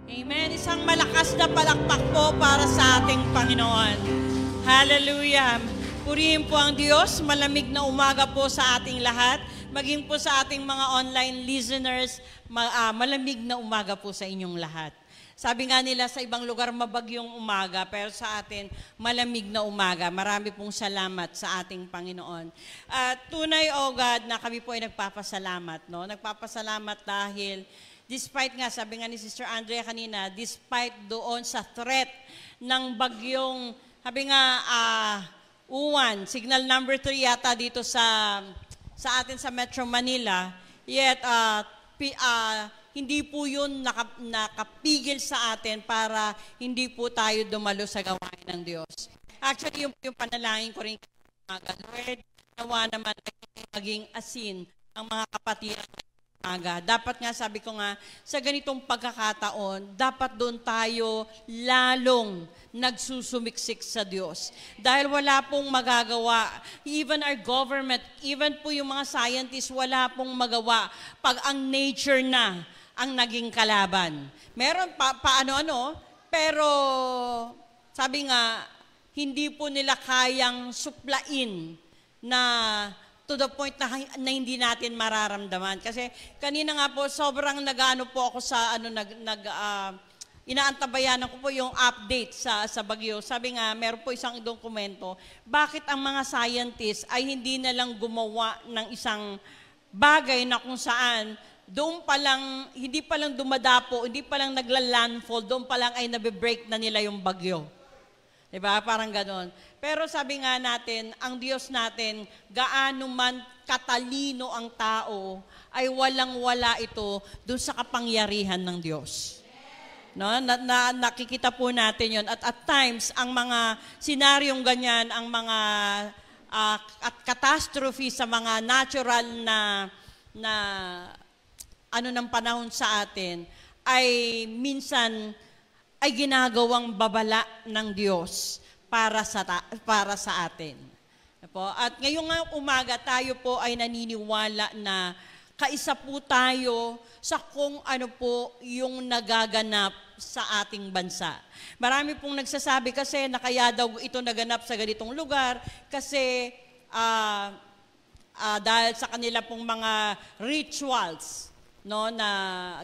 Amen. Isang malakas na palakpak po para sa ating Panginoon. Hallelujah. Purihin po ang Diyos. Malamig na umaga po sa ating lahat. Maging po sa ating mga online listeners, malamig na umaga po sa inyong lahat. Sabi nga nila sa ibang lugar mabagyong umaga, pero sa atin malamig na umaga. Marami pong salamat sa ating Panginoon. At tunay, O God, na kami po ay nagpapasalamat. No? Nagpapasalamat dahil despite nga, sabi nga ni Sister Andrea kanina, despite doon sa threat ng bagyong, sabi nga, Uwan, signal number 3 yata dito sa atin sa Metro Manila, yet hindi po yun nakapigil sa atin para hindi po tayo dumalo sa gawain ng Diyos. Actually, yung panalangin ko rin, Lord, nawa naman maging asin ang mga kapatiran ng umaga. Dapat nga, sabi ko nga, sa ganitong pagkakataon, dapat doon tayo lalong nagsusumiksik sa Diyos. Dahil wala pong magagawa. Even our government, even po yung mga scientists, wala pong magawa pag ang nature na ang naging kalaban. Meron paano-ano, pero sabi nga, hindi po nila kayang suplain na to the point na hindi natin mararamdaman. Kasi kanina nga po, sobrang nag-ano po ako sa inaantabayanan ko po yung update sa bagyo. Sabi nga, meron po isang dokumento, bakit ang mga scientists ay hindi na lang gumawa ng isang bagay na kung saan doon pa lang, hindi pa lang dumadapo, hindi pa lang nagla-landfall, doon pa lang ay nabe-break na nila yung bagyo. Diba? Parang ganon. Pero sabi nga natin, ang Diyos natin, gaano man katalino ang tao, ay walang-wala ito doon sa kapangyarihan ng Diyos. No? Nakikita po natin yon. At times, ang mga senaryong ganyan, ang mga catastrophe sa mga natural na ng panahon sa atin, ay minsan ay ginagawang babala ng Diyos para sa atin. At ngayong umaga tayo po ay naniniwala na kaisa po tayo sa kung ano po yung nagaganap sa ating bansa. Marami pong nagsasabi kasi na kaya daw ito naganap sa ganitong lugar kasi dahil sa kanila pong mga rituals, no, na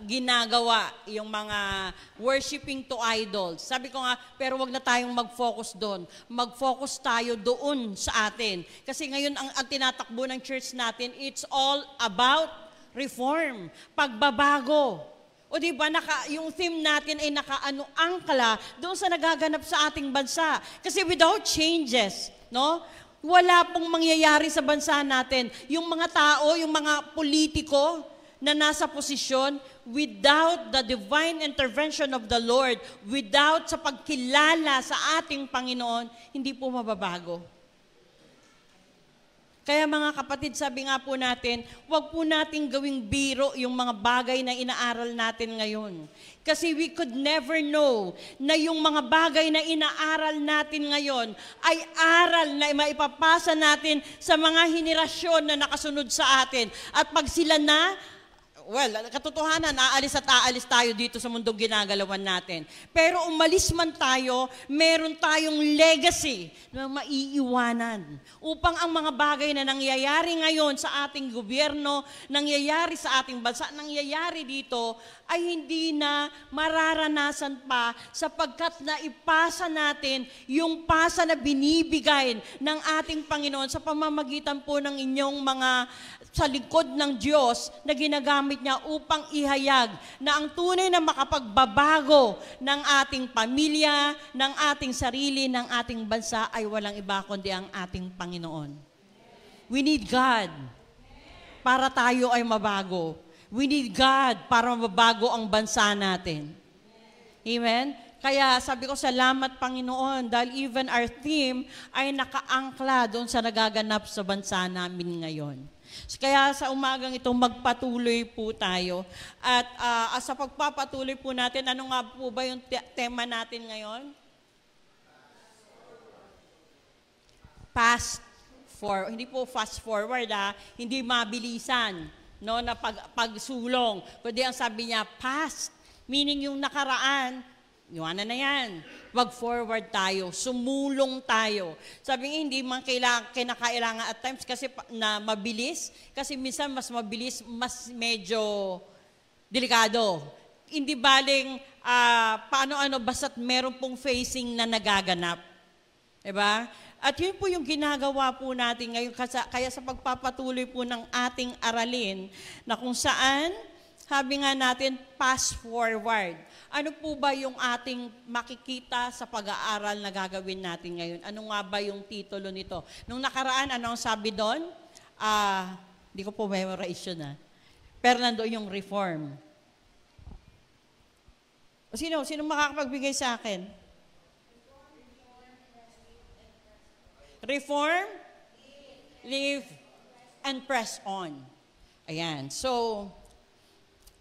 ginagawa yung mga worshiping to idols. Sabi ko nga, pero wag na tayong mag-focus doon. Mag-focus tayo doon sa atin. Kasi ngayon ang tinatakbo ng church natin, it's all about reform, pagbabago. O di ba, yung theme natin ay angkla doon sa nagaganap sa ating bansa. Kasi without changes, no, wala pong mangyayari sa bansa natin. Yung mga tao, yung mga politiko na nasa posisyon, without the divine intervention of the Lord, without sa pagkilala sa ating Panginoon, hindi po mababago. Kaya mga kapatid, sabi nga po natin, huwag po nating gawing biro yung mga bagay na inaaral natin ngayon. Kasi we could never know na yung mga bagay na inaaral natin ngayon ay aral na maipapasa natin sa mga henerasyon na nakasunod sa atin. At pag sila katotohanan, aalis tayo dito sa mundong ginagalawan natin. Pero umalis man tayo, meron tayong legacy na maiiwanan upang ang mga bagay na nangyayari ngayon sa ating gobyerno, nangyayari sa ating bansa, nangyayari dito, ay hindi na mararanasan pa sapagkat naipasa natin yung pasa na binibigay ng ating Panginoon sa pamamagitan po ng inyong mga sa likod ng Diyos na ginagamit niya upang ihayag na ang tunay na makapagbabago ng ating pamilya, ng ating sarili, ng ating bansa ay walang iba kundi ang ating Panginoon. We need God para tayo ay mabago. We need God para mabago ang bansa natin. Amen? Kaya sabi ko, salamat Panginoon dahil even our theme ay nakaangkla doon sa nagaganap sa bansa namin ngayon. Kaya sa umagang ito, magpatuloy po tayo. At sa pagpapatuloy po natin, ano nga po ba yung tema natin ngayon? Hindi po fast forward, hindi mabilisan, no, na pagsulong. Kundi ang sabi niya, past, Meaning yung nakaraan, iwanan na yan. Wag-forward tayo, sumulong tabi nga, hindi man kinakailangan at times kasi na mabilis, kasi minsan mas mabilis, mas medyo delikado. Hindi baling paano-ano, basta't meron pong facing na nagaganap. Diba? At yun po yung ginagawa po natin ngayon, kaya sa pagpapatuloy po ng ating aralin, na kung saan, sabi nga natin, pass forward. Ano po ba yung ating makikita sa pag-aaral na gagawin natin ngayon? Ano nga ba yung titulo nito? Nung nakaraan, ano ang sabi doon? Hindi ko po memorize yun. Pero nandoon yung reform. Sino makakapagbigay sa akin? Reform, live, and press on. Ayan. So,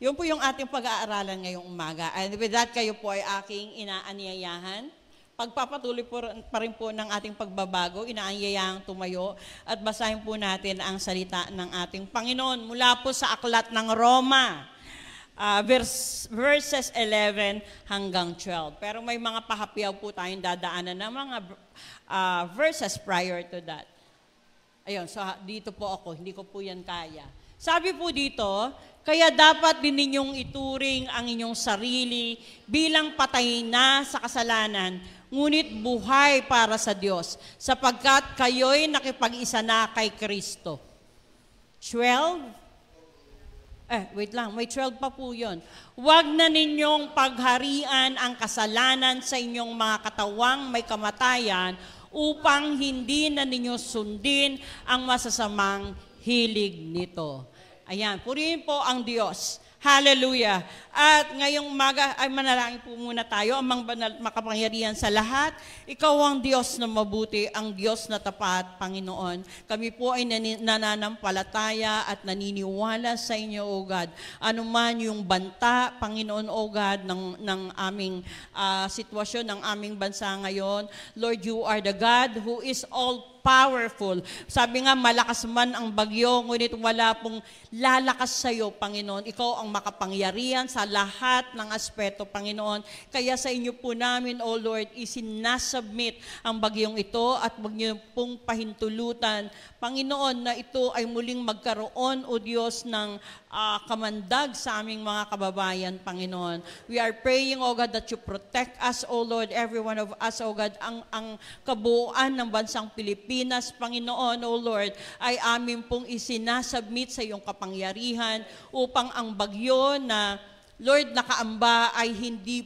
yun po yung ating pag-aaralan ngayong umaga. And with that, kayo po ay aking inaanyayahan. Pagpapatuloy po pa rin po ng ating pagbabago, inaanyayahang tumayo at basahin po natin ang salita ng ating Panginoon mula po sa aklat ng Roma, verses 11 hanggang 12. Pero may mga pahapyaw po tayong dadaanan ng mga verses prior to that. Ayun, so dito po ako, hindi ko po yan kaya. Sabi po dito, kaya dapat din ninyong ituring ang inyong sarili bilang patay na sa kasalanan, ngunit buhay para sa Diyos, sapagkat kayo'y nakipag-isa na kay Kristo. 12? Wait lang, may 12 pa po yun. Huwag na ninyong pagharian ang kasalanan sa inyong mga katawang may kamatayan upang hindi na ninyo sundin ang masasamang hilig nito. Ayan, purihin po ang Diyos. Hallelujah. At ngayong umaga ay manalangin po muna tayo, amang banal makapangyarihan sa lahat. Ikaw ang Diyos na mabuti, ang Diyos na tapat, Panginoon. Kami po ay nananampalataya at naniniwala sa inyo, O God. Ano man yung banta, Panginoon, O God, ng aming sitwasyon, ng aming bansa ngayon. Lord, you are the God who is all powerful. Sabi nga, malakas man ang bagyo, ngunit wala pong lalakas sa iyo, Panginoon. Ikaw ang makapangyarihan sa lahat ng aspeto, Panginoon. Kaya sa inyo po namin, O Lord, isinasubmit ang bagyong ito at huwag niyo pong pahintulutan, Panginoon, na ito ay muling magkaroon, O Diyos, ng kamandag sa aming mga kababayan, Panginoon. We are praying, O God, that you protect us, O Lord, every one of us, O God, ang kabuuan ng bansang Pilipinas, Panginoon, O Lord, ay amin pong isinasubmit sa iyong kapangyarihan upang ang bagyo na, Lord, nakaamba ay hindi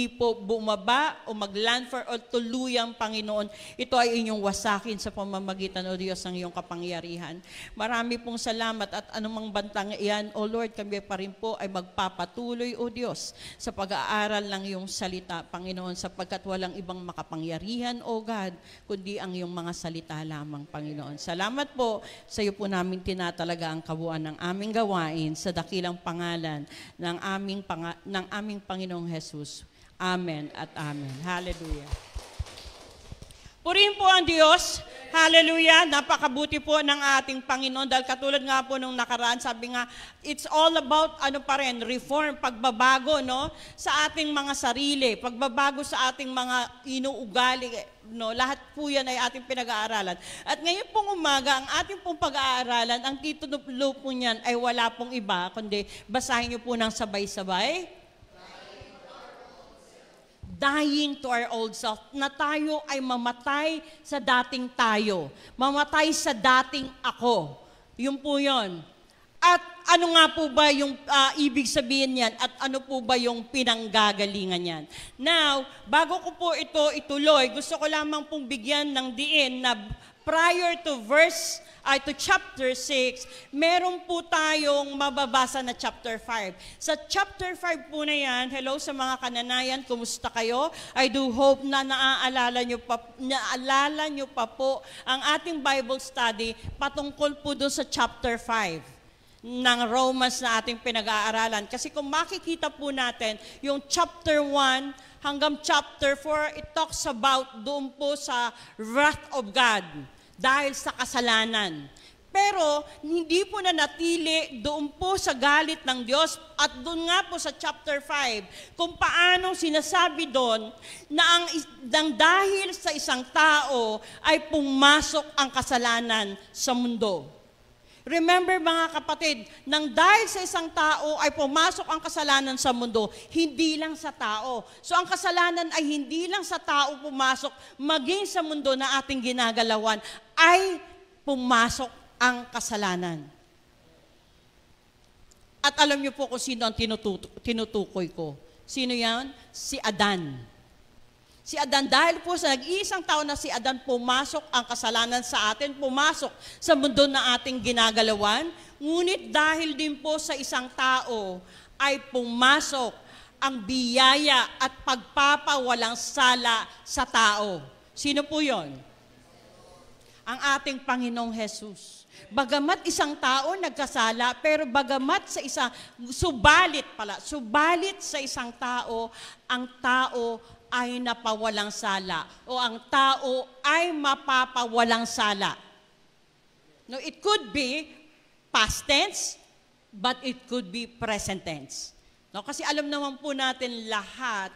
po bumaba o maglandfall o tuluyang, Panginoon. Ito ay inyong wasakin sa pamamagitan, O Diyos, ng iyong kapangyarihan. Marami pong salamat at anumang bantang iyan, O Lord, kami pa rin po ay magpapatuloy, O Diyos, sa pag-aaral ng iyong salita, Panginoon, sapagkat walang ibang makapangyarihan, O God, kundi ang iyong mga salita lamang, Panginoon. Salamat po sa iyo po namin tinatalaga ang kabuuan ng aming gawain sa dakilang pangalan ng aming Panginoong Jesus. Amen at amen. Hallelujah. Purihin po ang Diyos. Hallelujah. Napakabuti po ng ating Panginoon dahil katulad nga po nung nakaraan, sabi nga, it's all about reform, pagbabago, no? Sa ating mga sarili, pagbabago sa ating mga inuugali, no? Lahat po yan ay ating pinag-aaralan. At ngayon pong umaga, ang ating pong pag-aaralan, ang titulo po niyan ay wala pong iba, kundi basahin niyo po ng sabay-sabay. Dying to our old self, na tayo ay mamatay sa dating tayo, mamatay sa dating ako. Yun po yun. At ano nga po ba yung ibig sabihin niyan at ano po ba yung pinanggagalingan niyan? Now, bago ko po ito ituloy, gusto ko lamang pong bigyan ng diin na prior to chapter 6, meron po tayong mababasa na chapter 5. Sa chapter 5 po na yan, hello sa mga kananayan, kumusta kayo? I do hope na naalala nyo pa po ang ating Bible study patungkol po doon sa chapter 5 ng Romans na ating pinag-aaralan. Kasi kung makikita po natin, yung chapter 1 hanggang chapter 4, it talks about doon po sa wrath of God dahil sa kasalanan. Pero hindi po nanatili doon po sa galit ng Diyos at doon nga po sa chapter 5 kung paano sinasabi doon na ang dahil sa isang tao ay pumasok ang kasalanan sa mundo. Remember mga kapatid, nang dahil sa isang tao ay pumasok ang kasalanan sa mundo, hindi lang sa tao. So ang kasalanan ay hindi lang sa tao pumasok, maging sa mundo na ating ginagalawan ay pumasok ang kasalanan. At alam niyo po kung sino ang tinutukoy ko. Sino yan? Si Adan. Si Adan, dahil po sa nag-iisang tao na si Adan, pumasok ang kasalanan sa atin, pumasok sa mundo na ating ginagalawan. Ngunit dahil din po sa isang tao ay pumasok ang biyaya at pagpapawalang sala sa tao. Sino po yon? Ang ating Panginoong Jesus. Bagamat isang tao nagkasala, pero bagamat sa subalit sa isang tao, ang tao ay napawalang sala o ang tao ay mapapawalang sala. No, it could be past tense, but it could be present tense. No, kasi alam naman po natin lahat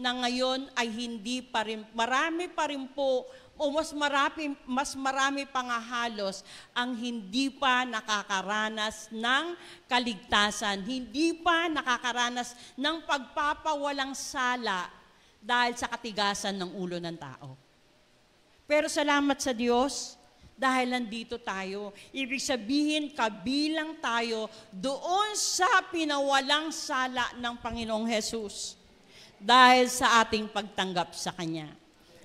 na ngayon ay hindi pa rin, marami pa rin po o mas marami pa nga halos ang hindi pa nakakaranas ng kaligtasan, hindi pa nakakaranas ng pagpapawalang sala dahil sa katigasan ng ulo ng tao. Pero salamat sa Diyos dahil nandito tayo. Ibig sabihin, kabilang tayo doon sa pinawalang sala ng Panginoong Jesus dahil sa ating pagtanggap sa Kanya.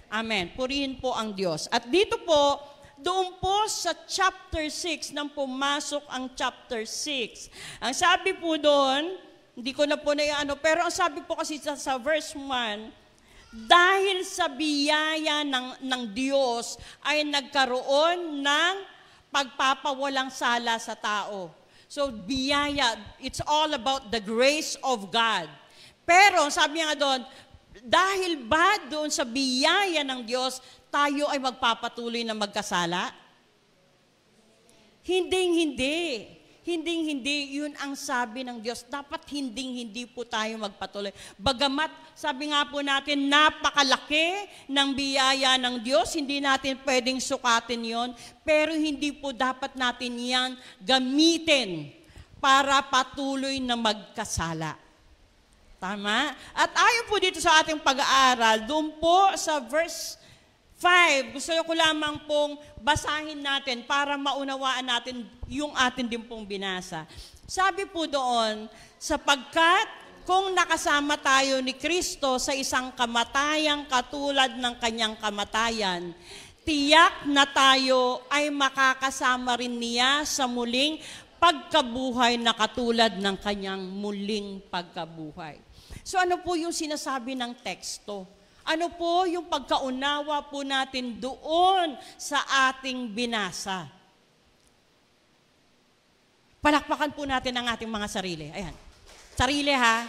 Amen. Purihin po ang Diyos. At dito po, doon po sa chapter 6, nang pumasok ang chapter 6. Ang sabi po doon, hindi ko na po na pero ang sabi po kasi sa verse 1, dahil sa biyaya ng Diyos ay nagkaroon ng pagpapawalang sala sa tao. So biyaya, it's all about the grace of God. Pero sabi nga doon, dahil ba doon sa biyaya ng Diyos, tayo ay magpapatuloy na magkasala? Hinding-hindi. Hinding-hindi. Yun ang sabi ng Diyos. Dapat hinding-hindi po tayo magpatuloy. Bagamat, sabi nga po natin, napakalaki ng biyaya ng Diyos. Hindi natin pwedeng sukatin yon, pero hindi po dapat natin yan gamitin para patuloy na magkasala. Tama? At ayon po dito sa ating pag-aaral, doon po sa verse 5, gusto ko lamang pong basahin natin para maunawaan natin yung atin din pong binasa. Sabi po doon, sapagkat kung nakasama tayo ni Kristo sa isang kamatayang katulad ng kanyang kamatayan, tiyak na tayo ay makakasama rin niya sa muling pagkabuhay na katulad ng kanyang muling pagkabuhay. So ano po yung sinasabi ng teksto? Ano po yung pagkaunawa po natin doon sa ating binasa? Palakpakan po natin ang ating mga sarili. Ayan. Sarili ha.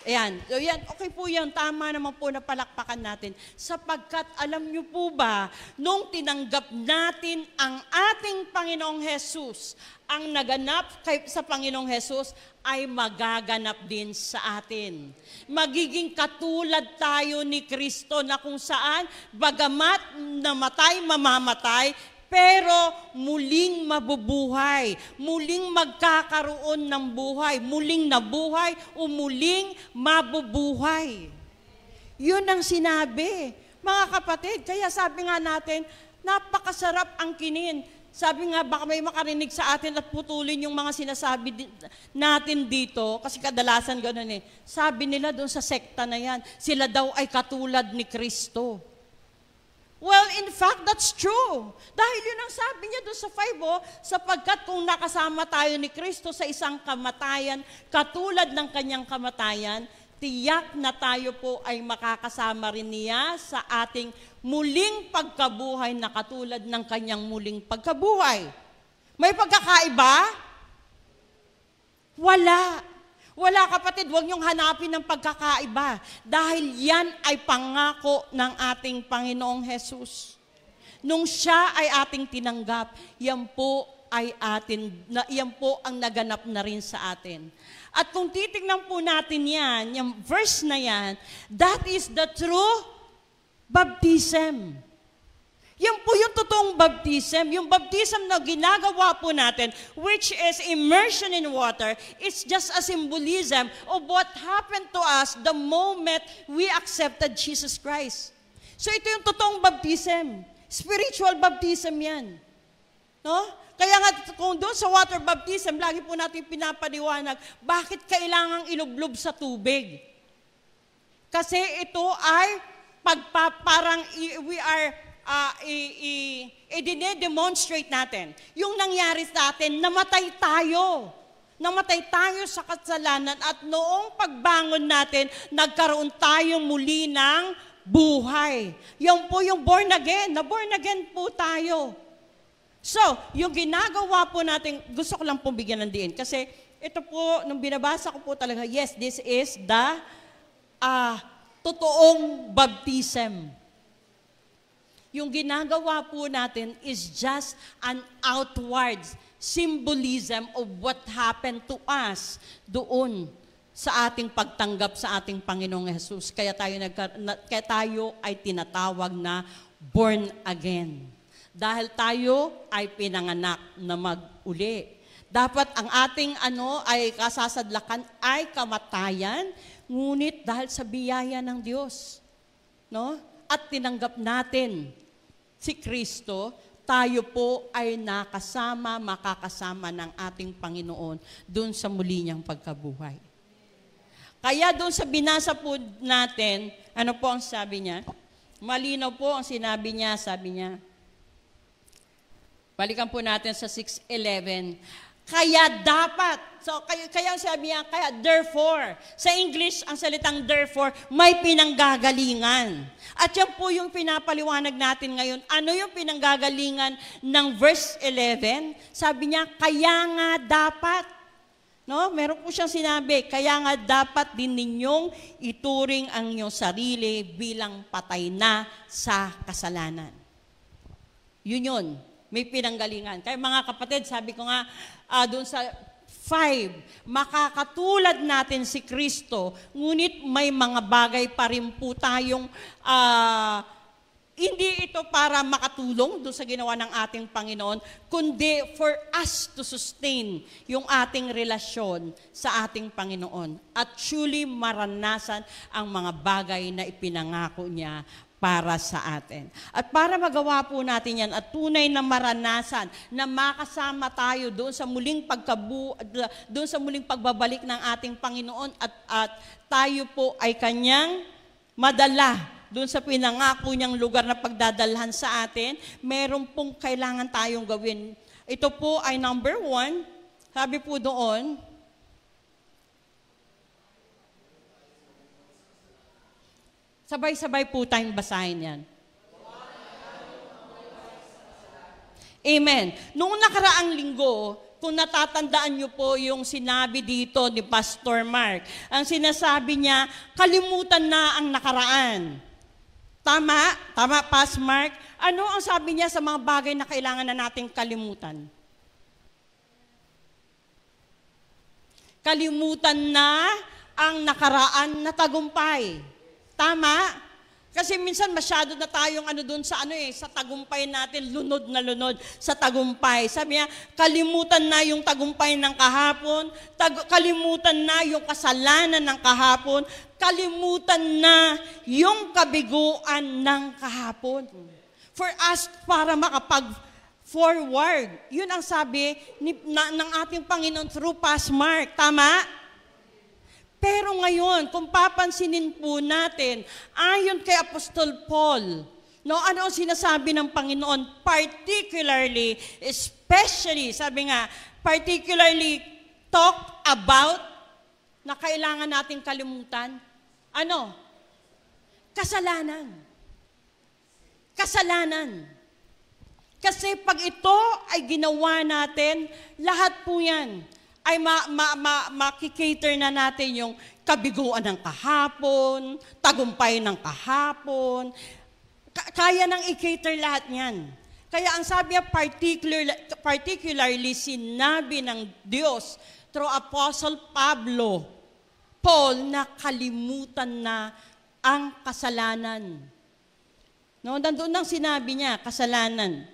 Ayan. So, yan. Okay po yan. Tama naman po na palakpakan natin. Sapagkat alam niyo po ba, nung tinanggap natin ang ating Panginoong Jesus, ang naganap sa Panginoong Jesus ay magaganap din sa atin. Magiging katulad tayo ni Kristo na kung saan, bagamat namatay, mamamatay, pero muling mabubuhay, muling magkakaroon ng buhay, muling nabuhay o muling mabubuhay. Yun ang sinabi, mga kapatid. Kaya sabi nga natin, napakasarap ang kinin. Sabi nga, baka may makarinig sa atin at putulin yung mga sinasabi natin dito, kasi kadalasan gano'n eh. Sabi nila doon sa sekta na yan, sila daw ay katulad ni Kristo. Well, in fact, that's true. Dahil yun ang sabi niya doon sa 5, sapagkat kung nakasama tayo ni Kristo sa isang kamatayan, katulad ng kanyang kamatayan, tiyak na tayo po ay makakasama rin niya sa ating muling pagkabuhay na katulad ng kanyang muling pagkabuhay. May pagkakaiba? Wala. Wala kapatid, huwag niyong hanapin ng pagkakaiba dahil yan ay pangako ng ating Panginoong Jesus. nung siya ay ating tinanggap, yan po ang naganap na rin sa atin. At kung titignan po natin yan, yung verse na yan, that is the true baptism. Yan po yung totoong baptism. Yung baptism na ginagawa po natin, which is immersion in water, it's just a symbolism of what happened to us the moment we accepted Jesus Christ. So ito yung totoong baptism. Spiritual baptism yan. No? Kaya nga kung doon sa water baptism, lagi po natin pinapaliwanag, bakit kailangang ilublob sa tubig? Kasi ito ay parang we are i-demonstrate natin. Yung nangyari sa atin, namatay tayo. Namatay tayo sa kasalanan at noong pagbangon natin, nagkaroon tayo muli ng buhay. Yan po yung born again. Na-born again po tayo. So, yung ginagawa po natin, gusto ko lang pong bigyan ng diin. Kasi ito po, nung binabasa ko po talaga, yes, this is the totoong baptism. Yung ginagawa po natin is just an outward symbolism of what happened to us doon sa ating pagtanggap sa ating Panginoong Jesus. Kaya tayo ay tinatawag na born again. Dahil tayo ay pinanganak na mag-uli. Dapat ang ating ay kasasadlakan ay kamatayan, ngunit dahil sa biyaya ng Diyos, no? At tinanggap natin si Kristo, tayo po ay makakasama ng ating Panginoon doon sa muli niyang pagkabuhay. Kaya doon sa binasa po natin, ano po ang sabi niya? Malinaw po ang sinabi niya, sabi niya. Balikan po natin sa 6:11. Kaya dapat, kaya sabi niya, kaya therefore, sa English, ang salitang therefore, may pinanggagalingan. At yan po yung pinapaliwanag natin ngayon. Ano yung pinanggagalingan ng verse 11? Sabi niya, kaya nga dapat. No? Meron po siyang sinabi, kaya nga dapat din ninyong ituring ang inyong sarili bilang patay na sa kasalanan. Yun. May pinanggalingan. Kaya mga kapatid, sabi ko nga, doon sa 5, makakatulad natin si Kristo, ngunit may mga bagay pa rin po tayong, hindi ito para makatulong doon sa ginawa ng ating Panginoon, kundi for us to sustain yung ating relasyon sa ating Panginoon. At truly maranasan ang mga bagay na ipinangako niya para sa atin. At para magawa po natin yan at tunay na maranasan na makasama tayo doon sa muling doon sa muling pagbabalik ng ating Panginoon at tayo po ay kanyang madala doon sa pinangako niyang lugar na pagdadalhan sa atin, meron pong kailangan tayong gawin. Ito po ay number 1, sabi po doon, sabay-sabay po tayong basahin yan. Amen. Noong nakaraang linggo, kung natatandaan niyo po yung sinabi dito ni Pastor Mark, ang sinasabi niya, kalimutan na ang nakaraan. Tama? Tama, Pastor Mark? Ano ang sabi niya sa mga bagay na kailangan na nating kalimutan? Kalimutan na ang nakaraan na tagumpay. Tama? Kasi minsan masyado na tayong doon sa sa tagumpay natin, lunod na lunod sa tagumpay. Sabi niya, kalimutan na yung tagumpay ng kahapon, kalimutan na yung kasalanan ng kahapon, kalimutan na yung kabiguan ng kahapon. For us, para makapag-forward. Yun ang sabi ng ating Panginoon through Pastor Mark. Tama? Pero ngayon, kung papansinin po natin, ayon kay Apostol Paul, ano ang sinasabi ng Panginoon? Particularly, especially, sabi nga, particularly talk about na kailangan nating kalimutan. Ano? Kasalanan. Kasalanan. Kasi pag ito ay ginawa natin, lahat po yan ay makikater na natin yung kabiguan ng kahapon, tagumpay ng kahapon. kaya nang i-cater lahat niyan. Kaya ang sabi niya, particularly sinabi ng Diyos through Apostle Paul, na kalimutan na ang kasalanan. No, nandun ang sinabi niya, kasalanan.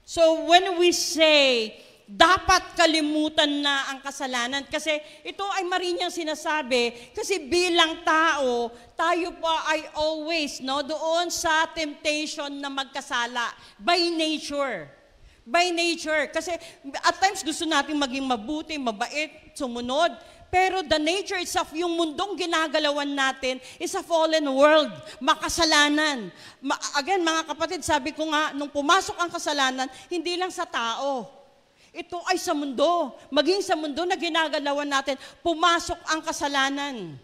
So when we say, dapat kalimutan na ang kasalanan, kasi ito ay marinyang sinasabi, kasi bilang tao, tayo pa ay always doon sa temptation na magkasala by nature. By nature. Kasi at times gusto natin maging mabuti, mabait, sumunod. Pero the nature itself, yung mundong ginagalawan natin is a fallen world, makasalanan. Again, mga kapatid, sabi ko nga, nung pumasok ang kasalanan, hindi lang sa tao. Ito ay sa mundo. Maging sa mundo na ginagalawan natin, pumasok ang kasalanan.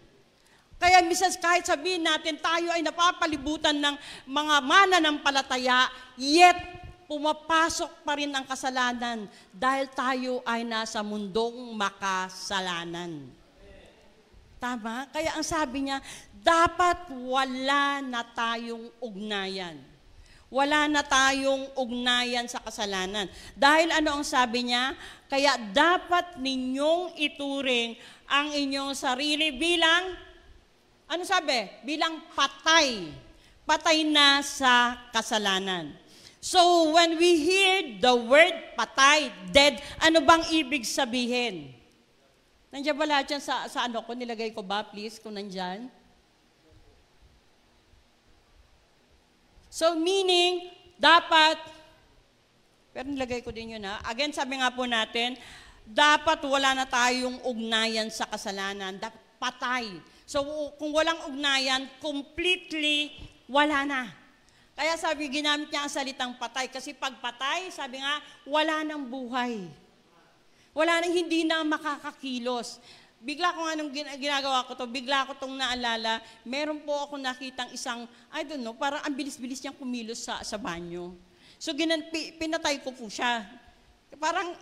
Kaya minsan kahit sabihin natin, tayo ay napapalibutan ng mga mananampalataya, yet pumapasok pa rin ang kasalanan dahil tayo ay nasa mundong makasalanan. Tama? Kaya ang sabi niya, dapat wala na tayong ugnayan. Wala na tayong ugnayan sa kasalanan. Dahil ano ang sabi niya? Kaya dapat ninyong ituring ang inyong sarili bilang, ano sabi? Bilang patay. Patay na sa kasalanan. So when we hear the word patay, dead, ano bang ibig sabihin? Nandiyan ba lahat yan sa ano ko? Nilagay ko ba, please, kung nandyan? So meaning, dapat, pero nilagay ko din yun ha. Again, sabi nga po natin, dapat wala na tayong ugnayan sa kasalanan. Dapat patay. So kung walang ugnayan, completely wala na. Kaya sabi, ginamit niya ang salitang patay. Kasi pag patay, sabi nga, wala nang buhay. Wala nang, hindi na makakakilos. Bigla ko nga nung ginagawa ko to, bigla ko tong naalala, meron po ako nakitang isang, I don't know, parang ang bilis-bilis niyang kumilos sa banyo. So pinatay ko po siya. Parang,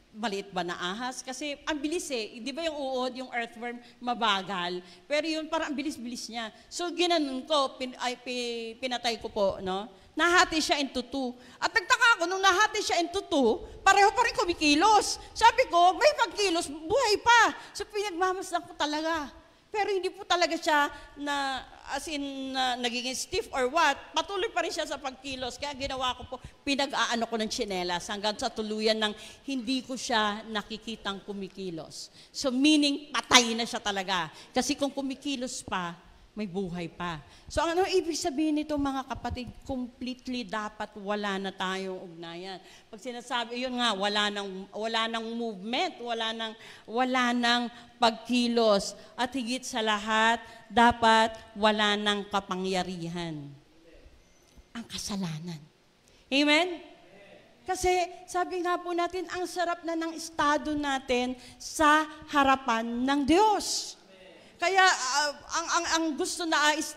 maliit ba na ahas? Kasi ang bilis di ba yung uod, yung earthworm, mabagal. Pero yun, parang ang bilis-bilis niya. So ginanon ko, pinatay ko po, no? Nahati siya into two. At nagtaka ako, nung nahati siya into two, pareho pa rin kumikilos. Sabi ko, may pagkilos, buhay pa. So pinagmamasdan ko talaga. Pero hindi po talaga siya na, as in, nagiging stiff or what. Patuloy pa rin siya sa pagkilos. Kaya ginawa ko po, pinag-aano ko ng tsinelas hanggang sa tuluyan ng hindi ko siya nakikitang kumikilos. So meaning, patay na siya talaga. Kasi kung kumikilos pa, may buhay pa. So ano ibig sabihin nito mga kapatid? Completely dapat wala na tayong ugnayan. Pag sinasabi, yun nga, wala nang movement, wala nang pagkilos. At higit sa lahat, dapat wala nang kapangyarihan. Ang kasalanan. Amen? Kasi sabi nga po natin, ang sarap na ng estado natin sa harapan ng Diyos. Kaya ang gusto nais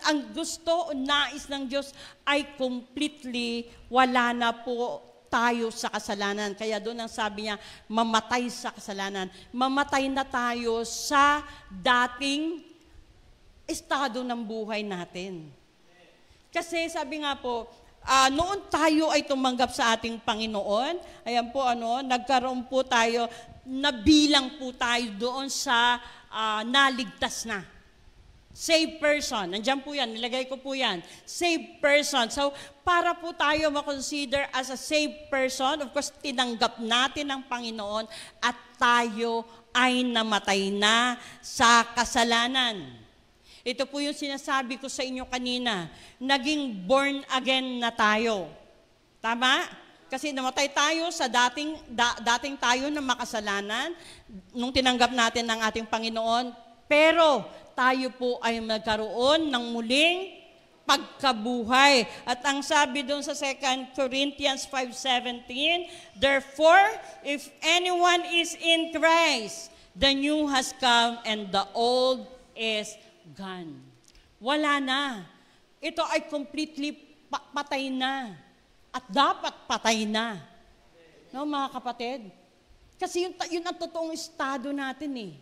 ng Diyos ay completely wala na po tayo sa kasalanan. Kaya doon ang sabi niya, mamatay sa kasalanan. Mamatay na tayo sa dating estado ng buhay natin. Kasi sabi nga po, noon tayo ay tumanggap sa ating Panginoon, ayan po nagkaroon po tayo, nabilang po tayo doon sa naligtas na. Saved person. Nandiyan po yan. Nilagay ko po yan. Saved person. So, para po tayo makonsider as a saved person, of course, tinanggap natin ang Panginoon at tayo ay namatay na sa kasalanan. Ito po yung sinasabi ko sa inyo kanina. Naging born again na tayo. Tama? Kasi namatay tayo sa dating tayo na makasalanan nung tinanggap natin ng ating Panginoon. Pero tayo po ay magkaroon ng muling pagkabuhay. At ang sabi doon sa 2 Corinthians 5:17, therefore, if anyone is in Christ, the new has come and the old is gone. Wala na. Ito ay completely patay na. At dapat patay na. No, mga kapatid? Kasi yun ang totoong estado natin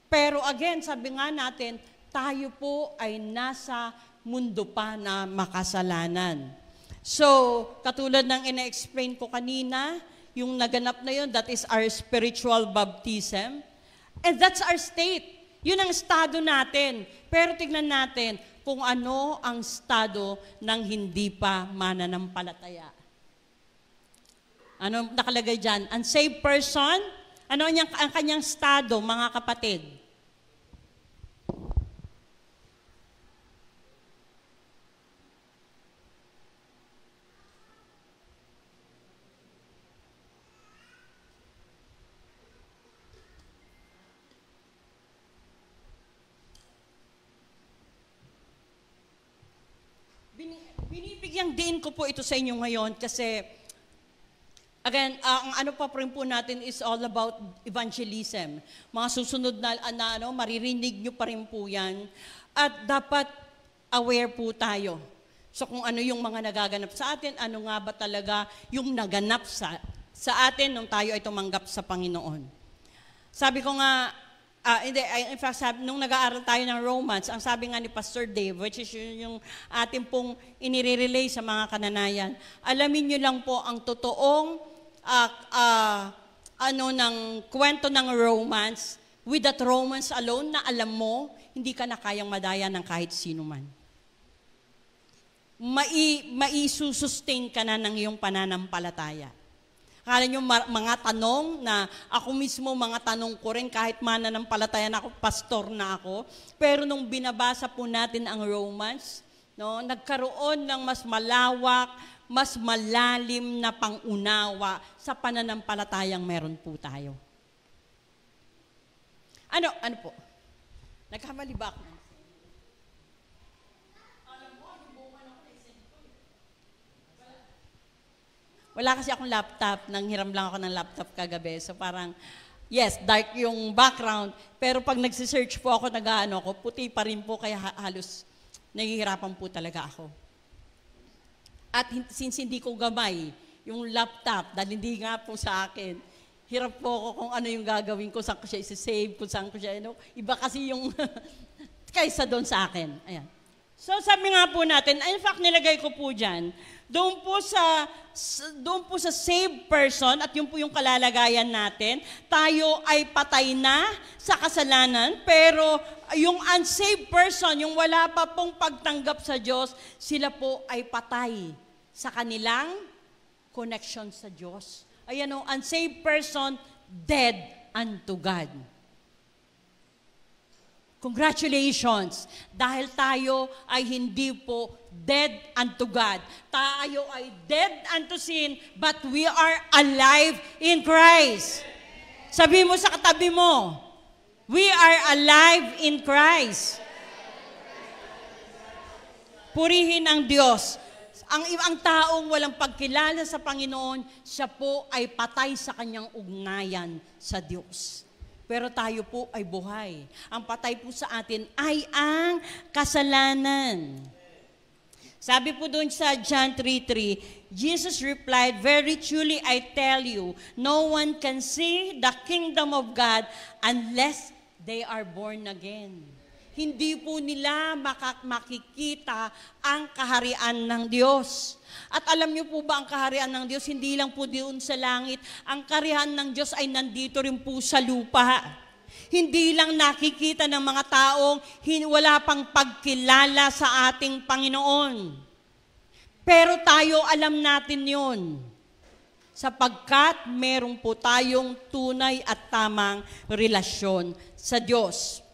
Pero again, sabi nga natin, tayo po ay nasa mundo pa na makasalanan. So, katulad ng ina-explain ko kanina, yung naganap na yun, that is our spiritual baptism. And that's our state. Yun ang estado natin. Pero tignan natin kung ano ang estado ng hindi pa mananampalataya. Ano nakalagay dyan? Unsaved person, ano ang kanyang estado, mga kapatid? Binibigyang din ko po ito sa inyo ngayon kasi, again, ang ano pa rin po natin is all about evangelism. Mga susunod na maririnig nyo pa rin po yan. At dapat aware po tayo. So kung ano yung mga nagaganap sa atin, ano nga ba talaga yung naganap sa atin nung tayo ay tumanggap sa Panginoon. Sabi ko nga, in fact, nung nag-aaral tayo ng Romans, ang sabi nga ni Pastor Dave, which is yung ating pong inire-relay sa mga kananayan, alamin nyo lang po ang totoong ng kwento ng Romans, with that Romans alone na alam mo, hindi ka na kayang madaya ng kahit sino man. Maisussustain ka na ng iyong pananampalataya. Akala nyo mga tanong na ako mismo, mga tanong ko rin kahit mananampalataya na ako, pastor na ako. Pero nung binabasa po natin ang Romans, no, nagkaroon ng mas malawak, mas malalim na pangunawa sa pananampalatayang meron po tayo. Ano po? Nagkamali ba ako? Wala kasi akong laptop, nanghiram lang ako ng laptop kagabi. So parang, yes, dark yung background, pero pag nagsisearch po ako, puti pa rin po, kaya halos nahihirapan po talaga ako. At since hindi ko gamay yung laptop, dahil hindi nga po sa akin, hirap po ako kung ano yung gagawin ko, saan ko siya isi-save, kung saan ko siya, iba kasi yung kaysa doon sa akin. Ayan. So sabi nga po natin, in fact nilagay ko po dyan, doon po sa saved person, at yun po yung kalalagayan natin, tayo ay patay na sa kasalanan, pero yung unsaved person, yung wala pa pong pagtanggap sa Diyos, sila po ay patay sa kanilang connection sa Diyos. Ayan o, unsaved person, dead unto God. Congratulations! Dahil tayo ay hindi po dead unto God. Tayo ay dead unto sin, but we are alive in Christ. Sabi mo sa katabi mo, we are alive in Christ. Purihin ang Diyos. Ang taong walang pagkilala sa Panginoon, siya po ay patay sa kanyang ugnayan sa Diyos. Pero tayo po ay buhay. Ang patay po sa atin ay ang kasalanan. Sabi po doon sa John 3:3, Jesus replied, "Very truly I tell you, no one can see the kingdom of God unless they are born again." Hindi po nila makikita ang kaharian ng Diyos. At alam niyo po ba ang kaharian ng Diyos, hindi lang po doon sa langit. Ang kaharian ng Diyos ay nandito rin po sa lupa. Hindi lang nakikita ng mga taong wala pang pagkilala sa ating Panginoon. Pero tayo alam natin yun. Sapagkat meron po tayong tunay at tamang relasyon sa Diyos.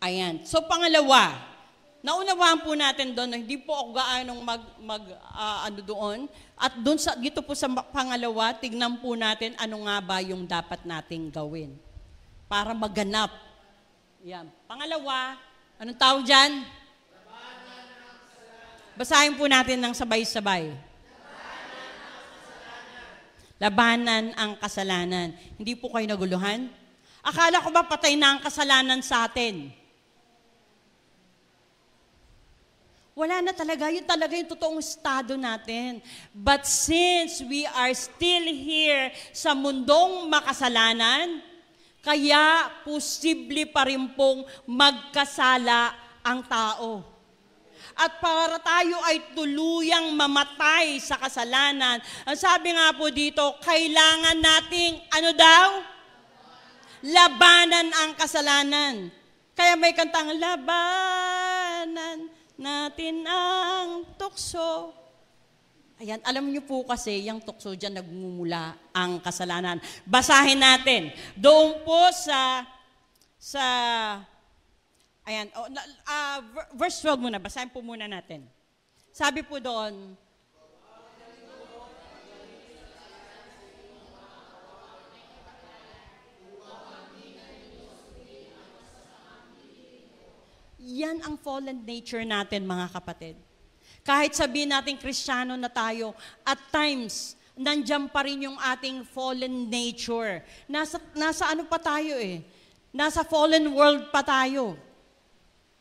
Ayan. So pangalawa, naunawaan po natin doon na hindi po ako gaanong doon. At doon dito po sa pangalawa, tignan po natin ano nga ba yung dapat nating gawin para maganap. Yan. Pangalawa, anong tawag dyan? Basahin po natin ng sabay-sabay. Labanan ang kasalanan. Hindi po kayo naguluhan? Akala ko ba patay na ang kasalanan sa atin? Wala na talaga. Yun talaga yung totoong estado natin. But since we are still here sa mundong makasalanan, kaya posible pa rin pong magkasala ang tao. At para tayo ay tuluyang mamatay sa kasalanan, ang sabi nga po dito, kailangan nating, ano daw? Labanan ang kasalanan. Kaya may kantang, labanan natin ang tukso. Ayan, alam niyo po kasi, yung tukso dyan nagmumula ang kasalanan. Basahin natin. Doon po ayan, verse 12 muna, basahin po muna natin. Sabi po doon, yan ang fallen nature natin, mga kapatid. Kahit sabihin natin Kristiyano na tayo, at times, nandiyan pa rin yung ating fallen nature. Nasa ano pa tayo eh? Nasa fallen world pa tayo.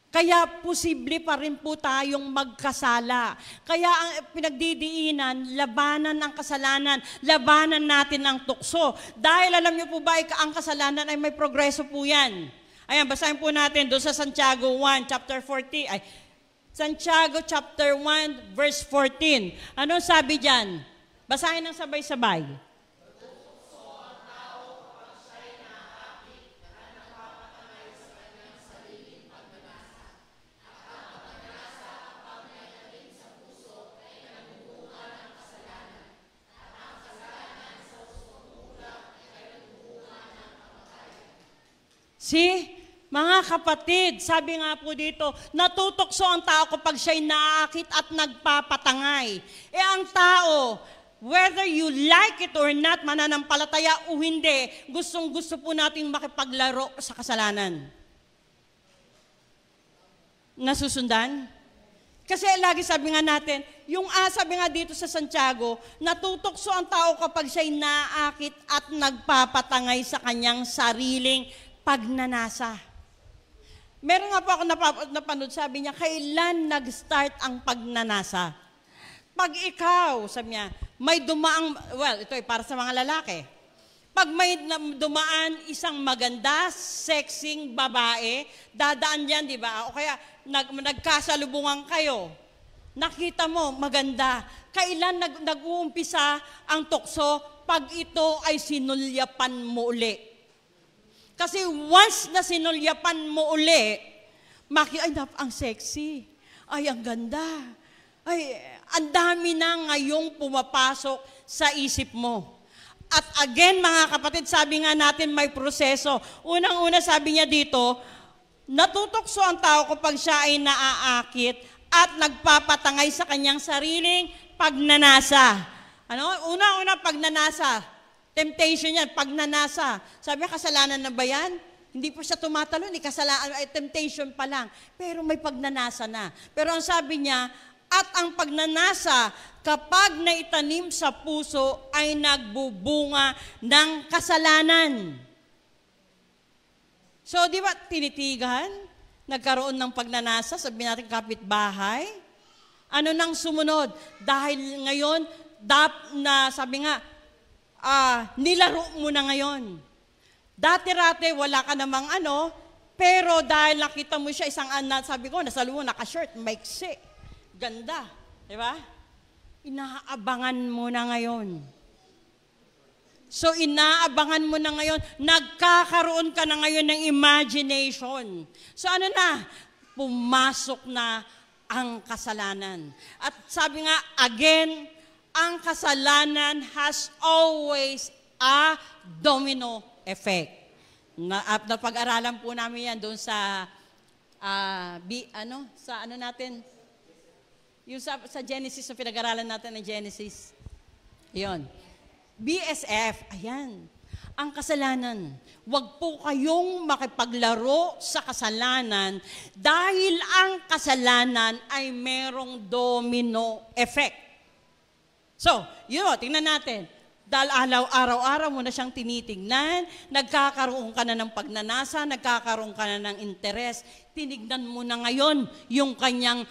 Kaya posible pa rin po tayong magkasala. Kaya ang pinagdidiinan, labanan ang kasalanan, labanan natin ang tukso. Dahil alam niyo po ba, ang kasalanan ay may progreso po yan. Ayan, basahin po natin doon sa Santiago 1, chapter 14. Santiago chapter 1, verse 14. Ano sabi diyan? Basahin ng sabay-sabay. See? Mga kapatid, sabi nga po dito, natutokso ang tao kapag siya'y naaakit at nagpapatangay. Ang tao, whether you like it or not, mananampalataya o hindi, gustong-gusto po natin makipaglaro sa kasalanan. Nasusundan? Kasi lagi sabi nga natin, sabi nga dito sa Santiago, natutokso ang tao kapag siya'y naaakit at nagpapatangay sa kanyang sariling pagnanasa. Meron nga po ako napanood, sabi niya, kailan nag-start ang pagnanasa? Pag ikaw, sabi niya, may dumaang, ito ay para sa mga lalaki. Pag may dumaan isang maganda, sexing babae, dadaan yan, di ba? O kaya nagkasalubungan kayo. Nakita mo, maganda. Kailan nag-uumpisa ang tukso? Pag ito ay sinulyapan mo uli. Kasi once na sinulyapan mo uli, ang sexy, ay ang ganda, ay ang dami na ngayong pumapasok sa isip mo. At again, mga kapatid, sabi nga natin may proseso. Unang-una sabi niya dito, natutokso ang tao kapag siya ay naaakit at nagpapatangay sa kanyang sariling pagnanasa. Una-una pagnanasa. Temptation yan, pagnanasa. Sabi niya, kasalanan na ba yan? Hindi po siya tumatalon, temptation pa lang. Pero may pagnanasa na. Pero ang sabi niya, at ang pagnanasa, kapag naitanim sa puso, ay nagbubunga ng kasalanan. So, di ba, tinitigan? Nagkaroon ng pagnanasa, sabi natin kapitbahay. Ano nang sumunod? Dahil ngayon, sabi nga, nilaro mo na ngayon. Dati-rate, wala ka namang pero dahil nakita mo siya sabi ko, nasa lumo, naka-shirt, maiksi, ganda, di ba? Inaabangan mo na ngayon. So, inaabangan mo na ngayon, nagkakaroon ka na ngayon ng imagination. So, pumasok na ang kasalanan. At sabi nga, again, ang kasalanan has always a domino effect. Napag-aralan po namin yan doon sa sa Genesis, yung pinag-aralan natin ng Genesis. Yun. BSF, ayan. Ang kasalanan. Huwag po kayong makipaglaro sa kasalanan dahil ang kasalanan ay merong domino effect. So, tingnan natin. Dahil araw-araw mo na siyang tinitingnan, nagkakaroon ka na ng pagnanasa, nagkakaroon ka na ng interes, tinignan mo na ngayon yung kanyang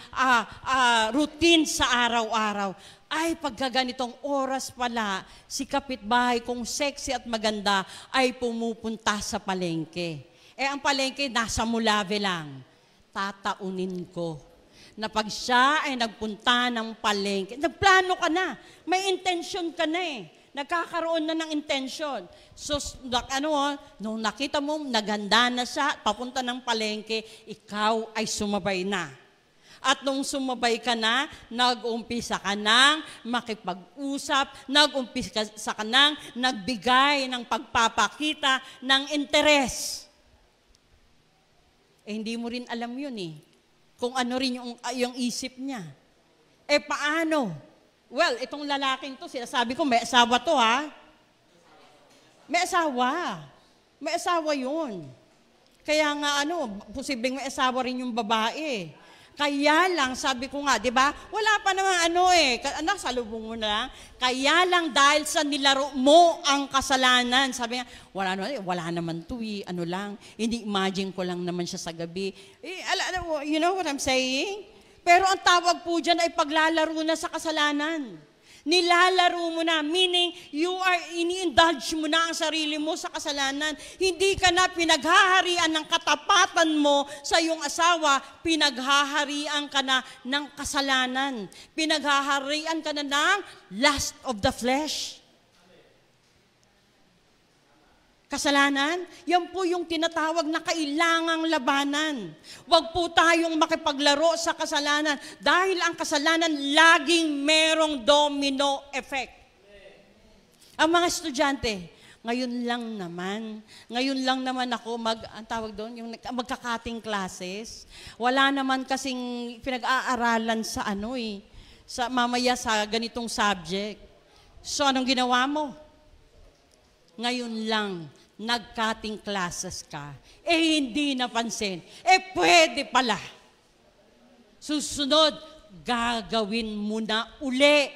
routine sa araw-araw. Ay, pagkaganitong oras pala, si kapitbahay kung sexy at maganda ay pumupunta sa palengke. Ang palengke nasa Mulave lang. tataunin ko. Na pag siya ay nagpunta ng palengke, nagplano ka na, may intention ka na eh. Nagkakaroon na ng intention. So, nung nakita mo, naganda na siya, papunta ng palengke, ikaw ay sumabay na. At nung sumabay ka na, nag-umpisa ka nang makipag-usap, nag-umpisa ka nang nagbigay ng pagpapakita ng interes. Hindi mo rin alam yun eh. Kung ano rin yung isip niya. Paano? Well, itong lalaking to, sinasabi ko, may asawa to ha. May asawa. May asawa yun. Kaya nga posibleng may asawa rin yung babae. Kaya lang, sabi ko nga, di ba, wala pa naman salubong mo na lang. Kaya lang dahil sa nilaro mo ang kasalanan. Sabi nga, wala naman to hindi imagine ko lang naman siya sa gabi. You know what I'm saying? Pero ang tawag po dyan ay paglalaro na sa kasalanan. Nilalaro mo na, meaning ini-indulge mo na ang sarili mo sa kasalanan. Hindi ka na pinaghaharian ng katapatan mo sa iyong asawa, pinaghaharian ka na ng kasalanan. Pinaghaharian ka na ng lust of the flesh. Kasalanan, yan po yung tinatawag na kailangang labanan. Huwag po tayong makipaglaro sa kasalanan dahil ang kasalanan laging merong domino effect. Ang mga estudyante, ngayon lang naman ako yung magkakating classes. Wala naman kasing pinag-aaralan sa mamaya sa ganitong subject. So anong ginawa mo? Ngayon lang, nag-cutting classes ka. Hindi napansin. Pwede pala. Susunod, gagawin mo na uli.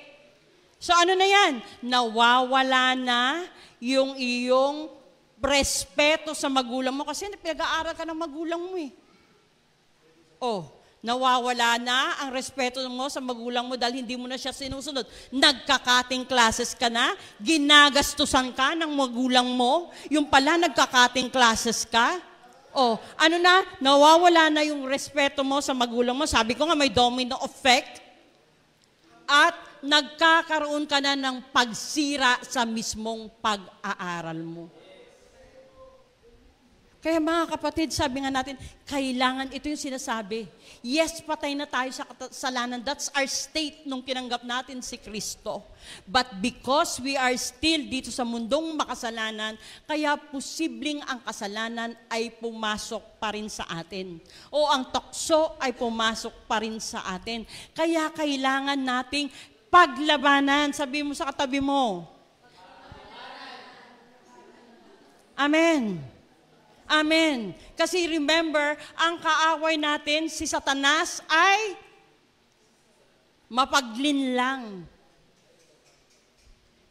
So ano na yan? Nawawala na yung iyong respeto sa magulang mo kasi pinag-aaral ka ng magulang mo eh. Nawawala na ang respeto mo sa magulang mo dahil hindi mo na siya sinusunod. Nagkakating classes ka na, ginagastusan ka ng magulang mo, yung pala nagkakating classes ka. Nawawala na yung respeto mo sa magulang mo. Sabi ko nga may domino effect. At nagkakaroon ka na ng pagsira sa mismong pag-aaral mo. Kaya mga kapatid, sabi nga natin, kailangan, ito yung sinasabi. Yes, patay na tayo sa kasalanan. That's our state nung tinanggap natin si Kristo. But because we are still dito sa mundong makasalanan, kaya posibleng ang kasalanan ay pumasok pa rin sa atin. O ang tukso ay pumasok pa rin sa atin. Kaya kailangan nating paglabanan. Sabi mo sa katabi mo. Amen. Amen. Kasi remember, ang kaaway natin, si Satanas, ay mapaglinlang,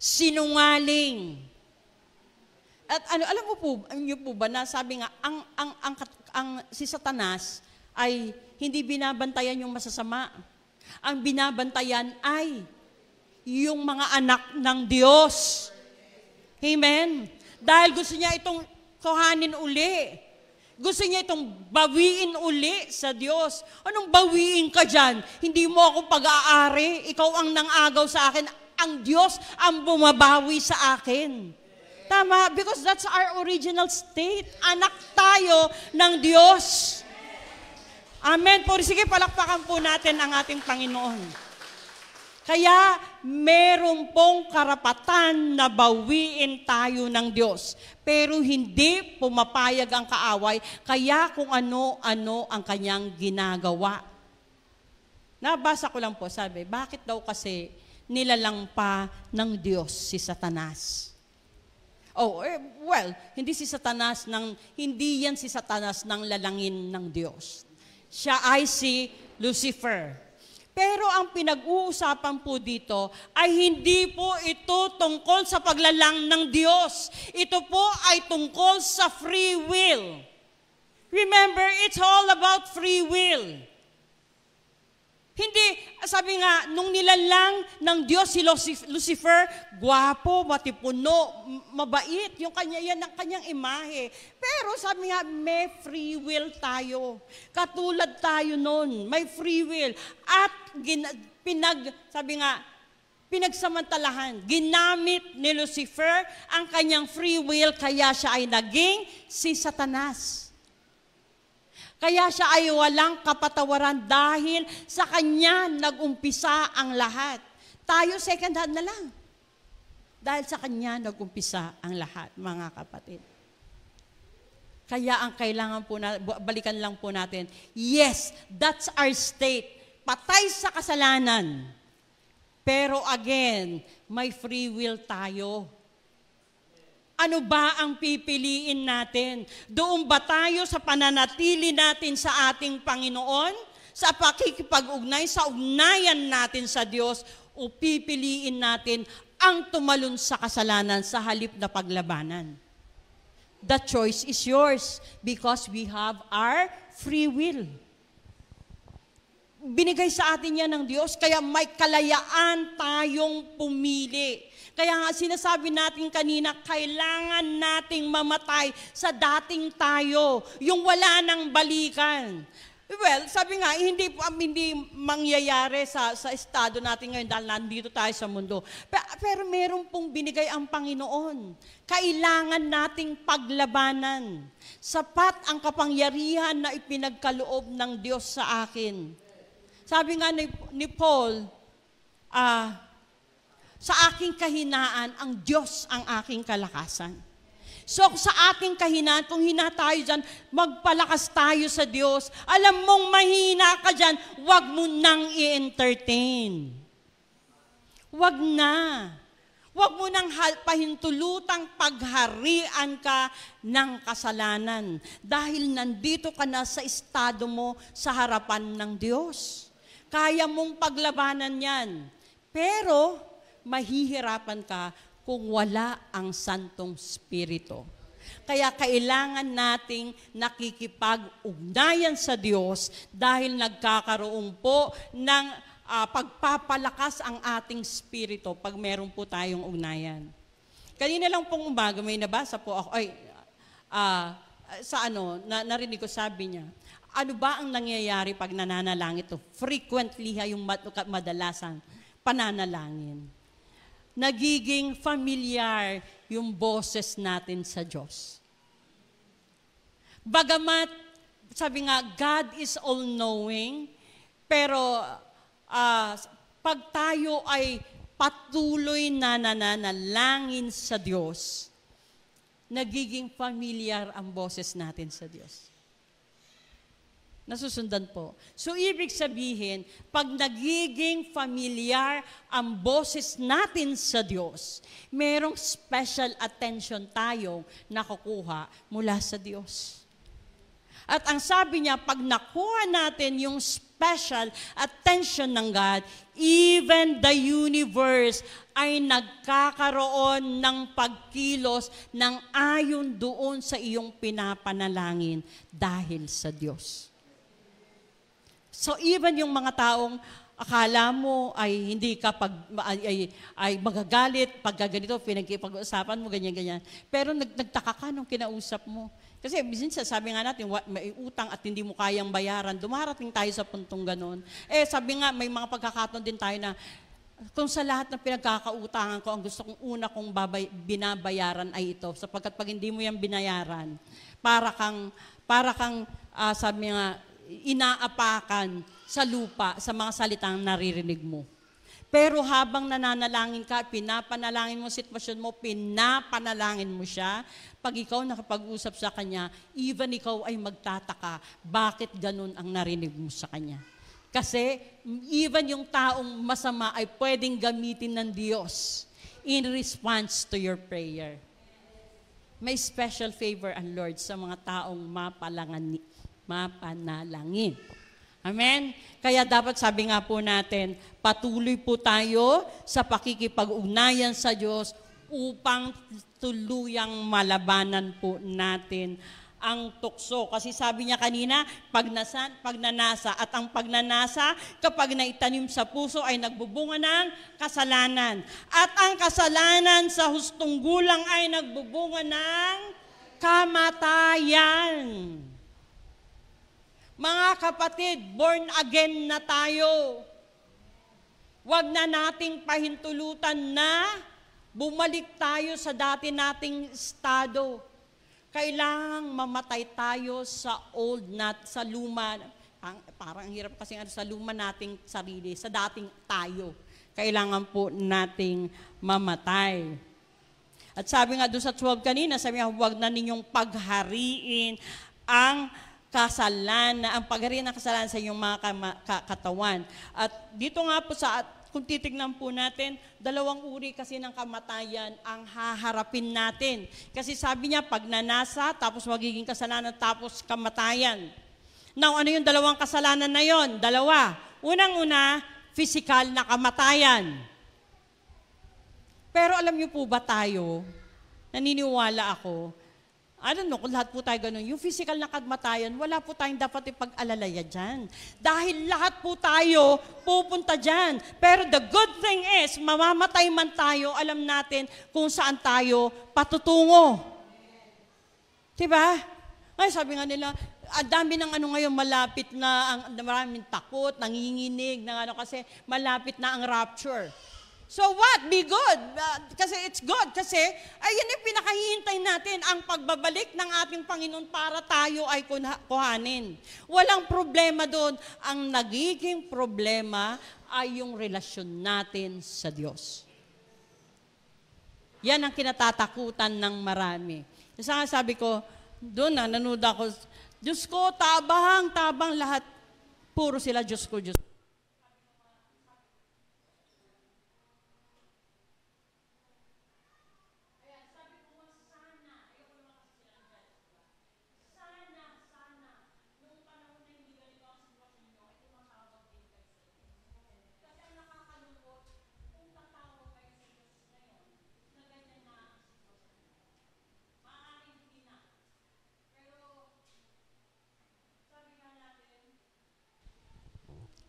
sinungaling. At alam mo po ba na sabi nga, si Satanas ay hindi binabantayan yung masasama. Ang binabantayan ay yung mga anak ng Diyos. Amen? Dahil gusto niya itong kuhanin uli. Gusto niya itong bawiin uli sa Diyos. Anong bawiin ka dyan? Hindi mo ako pag-aari. Ikaw ang nangagaw sa akin. Ang Diyos ang bumabawi sa akin. Tama? Because that's our original state. Anak tayo ng Diyos. Amen. Sige, palakpakan po natin ang ating Panginoon. Kaya, meron pong karapatan na bawiin tayo ng Diyos. Pero hindi pumapayag ang kaaway, kaya kung ano-ano ang kanyang ginagawa. Nabasa ko lang po, sabi, bakit daw kasi nilalang pa ng Diyos si Satanas? Hindi yan si Satanas ng lalangin ng Diyos. Siya ay si Lucifer. Pero ang pinag-uusapan po dito ay hindi po ito tungkol sa paglalang ng Diyos. Ito po ay tungkol sa free will. Remember, it's all about free will. Hindi, sabi nga, nung nilalang ng Diyos si Lucifer, gwapo, matipuno, mabait, yan ang kanyang imahe. Pero sabi nga, may free will tayo. Katulad tayo nun, may free will. At pinagsamantalahan, ginamit ni Lucifer ang kanyang free will, kaya siya ay naging si Satanas. Kaya siya ay walang kapatawaran dahil sa kanya nag-umpisa ang lahat. Tayo second hand na lang. Dahil sa kanya nag-umpisa ang lahat, mga kapatid. Kaya ang kailangan po balikan lang po natin, yes, that's our state. Patay sa kasalanan. Pero again, may free will tayo. Ano ba ang pipiliin natin? Doon ba tayo sa pananatili natin sa ating Panginoon? Sa pakikipag-ugnay, sa ugnayan natin sa Diyos? O pipiliin natin ang tumalon sa kasalanan sa halip na paglabanan? The choice is yours because we have our free will. Binigay sa atin yan ng Diyos, kaya may kalayaan tayong pumili. Kaya nga sinasabi natin kanina, kailangan nating mamatay sa dating tayo, yung wala nang balikan. Well, sabi nga, hindi mangyayari sa estado natin ngayon dahil nandito tayo sa mundo. Pero meron pong binigay ang Panginoon. Kailangan nating paglabanan. Sapat ang kapangyarihan na ipinagkaloob ng Diyos sa akin. Sabi nga ni Paul, sa aking kahinaan, ang Diyos ang aking kalakasan. So sa ating kahinaan, kung hina tayo dyan, magpalakas tayo sa Diyos. Alam mong mahina ka dyan, huwag mo nang i-entertain. Huwag na. Huwag mo nang pahintulutang pagharian ka ng kasalanan. Dahil nandito ka na sa estado mo sa harapan ng Diyos. Kaya mong paglabanan yan. Pero, mahihirapan ka kung wala ang Santong Espiritu. Kaya kailangan nating nakikipag-ugnayan sa Diyos dahil nagkakaroon po ng pagpapalakas ang ating Espiritu pag meron po tayong ugnayan. Kanina lang pong umaga, may nabasa po ako, narinig ko sabi niya, ano ba ang nangyayari pag nananalangin ito? Frequently, yung madalasan, pananalangin. Nagiging familiar yung boses natin sa Diyos. Bagamat, sabi nga, God is all-knowing, pero pag tayo ay patuloy na nananalangin sa Diyos, nagiging familiar ang boses natin sa Diyos. Nasusundan po. So, ibig sabihin, pag nagiging familiar ang boses natin sa Diyos, merong special attention tayong nakukuha mula sa Diyos. At ang sabi niya, pag nakuha natin yung special attention ng God, even the universe ay nagkakaroon ng pagkilos ng ayon doon sa iyong pinapanalangin dahil sa Diyos. So even yung mga taong akala mo ay hindi ka ay magagalit, pag ganito, pinag-usapan mo, ganyan-ganyan. Pero nagtaka ka nung kinausap mo. Kasi minsan sabi nga natin, may utang at hindi mo kayang bayaran, dumarating tayo sa puntong ganon. Sabi nga, may mga pagkakataon din tayo na kung sa lahat ng pinagkakautangan ko, ang gusto kong una kong binabayaran ay ito. Sapagkat pag hindi mo yan binayaran, para kang sabi nga, inaapakan sa lupa sa mga salitang naririnig mo. Pero habang nananalangin ka, pinapanalangin mo sitwasyon mo, pinapanalangin mo siya, pag ikaw nakapag-usap sa Kanya, even ikaw ay magtataka, bakit ganun ang narinig mo sa Kanya? Kasi even yung taong masama ay pwedeng gamitin ng Diyos in response to your prayer. May special favor ang Lord sa mga taong mapanalangin. Amen? Kaya dapat sabi nga po natin, patuloy po tayo sa pakikipag-ugnayan sa Diyos upang tuluyang malabanan po natin ang tukso. Kasi sabi niya kanina, pagnanasa. At ang pagnanasa, kapag naitanim sa puso, ay nagbubunga ng kasalanan. At ang kasalanan sa hustong gulang ay nagbubunga ng kamatayan. Mga kapatid, born again na tayo. Huwag na nating pahintulutan na bumalik tayo sa dati nating estado. Kailangang mamatay tayo sa sa luma. Parang hirap kasi sa luma nating sarili, sa dating tayo. Kailangan po nating mamatay. At sabi nga doon sa 12 kanina, sabi nga, huwag na ninyong paghariin ang kasalanan, ang paghariin ng kasalanan sa inyong mga katawan. At dito nga po kung titignan po natin, dalawang uri kasi ng kamatayan ang haharapin natin. Kasi sabi niya, pagnanasa, tapos magiging kasalanan, tapos kamatayan. Now, ano yung dalawang kasalanan na yon? Dalawa. Unang-una, physical na kamatayan. Pero alam niyo po ba tayo, naniniwala ako, I don't know kung lahat po tayo ganun, yung physical na kamatayan, wala po tayong dapat ipag-alalaya dyan. Dahil lahat po tayo pupunta dyan. Pero the good thing is, mamamatay man tayo, alam natin kung saan tayo patutungo. Diba? Ay, sabi nga nila, ang dami ng ngayon malapit na, maraming takot, nanginginig, kasi malapit na ang rapture. So what? Be good. Kasi it's good. Kasi ayun yung pinakahihintay natin, ang pagbabalik ng ating Panginoon para tayo ay kuhanin. Walang problema doon. Ang nagiging problema ay yung relasyon natin sa Diyos. Yan ang kinatatakutan ng marami. Kasi sabi ko, doon nanood ako, Diyos ko, tabang lahat. Puro sila, Diyos ko, Diyos ko.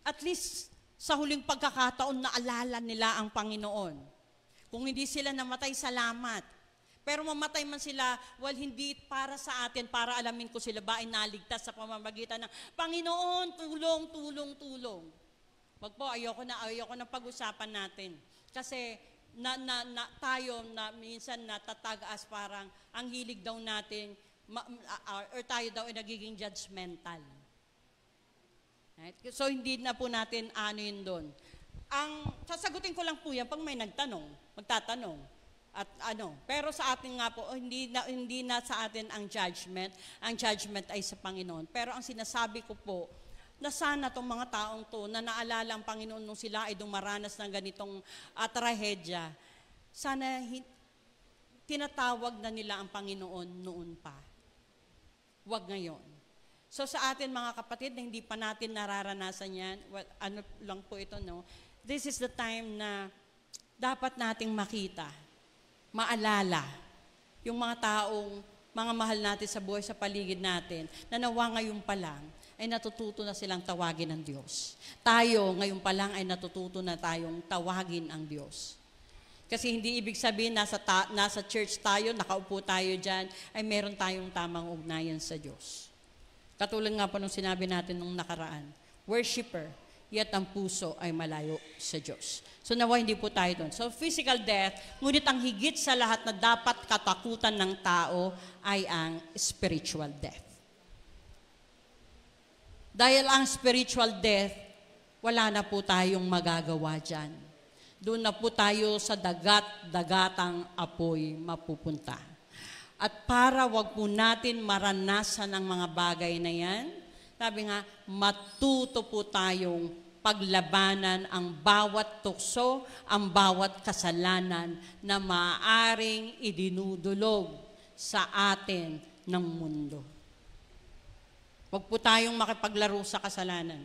At least sa huling pagkakataon naalala nila ang Panginoon. Kung hindi sila namatay, salamat. Pero mamatay man sila, hindi para sa atin, para alamin ko sila ba ay naligtas sa pamamagitan ng Panginoon, tulong. Wag po, ayoko na pag-usapan natin. Kasi tayo minsan natatagaas parang ang hilig daw natin, or tayo daw ay nagiging judgmental. Right? So, hindi na po natin yun doon. Sasagutin ko lang po yan pag may magtatanong. At pero sa atin nga po, hindi na sa atin ang judgment. Ang judgment ay sa Panginoon. Pero ang sinasabi ko po, na sana itong mga taong to, na naalala ang Panginoon nung sila ay dumaranas ng ganitong trahedya, sana tinatawag na nila ang Panginoon noon pa. Huwag ngayon. So sa atin mga kapatid na hindi pa natin nararanasan yan, lang po ito, this is the time na dapat nating makita, maalala, yung mga mga mahal natin sa buhay sa paligid natin, na nawa ngayon pa lang, ay natututo na silang tawagin ng Diyos. Tayo ngayon pa lang ay natututo na tayong tawagin ang Diyos. Kasi hindi ibig sabihin nasa church tayo, nakaupo tayo dyan, ay meron tayong tamang ugnayan sa Diyos. Katulad nga po nung sinabi natin nung nakaraan, worshipper, yet ang puso ay malayo sa Diyos. So nawa hindi po tayo doon. So physical death, ngunit ang higit sa lahat na dapat katakutan ng tao ay ang spiritual death. Dahil ang spiritual death, wala na po tayong magagawa dyan. Doon na po tayo sa dagatang apoy mapupunta. At para wag po natin maranasan ang mga bagay na yan, sabi nga, matuto po tayong paglabanan ang bawat tukso, ang bawat kasalanan na maaaring idinudulog sa atin ng mundo. Wag po tayong makipaglaro sa kasalanan.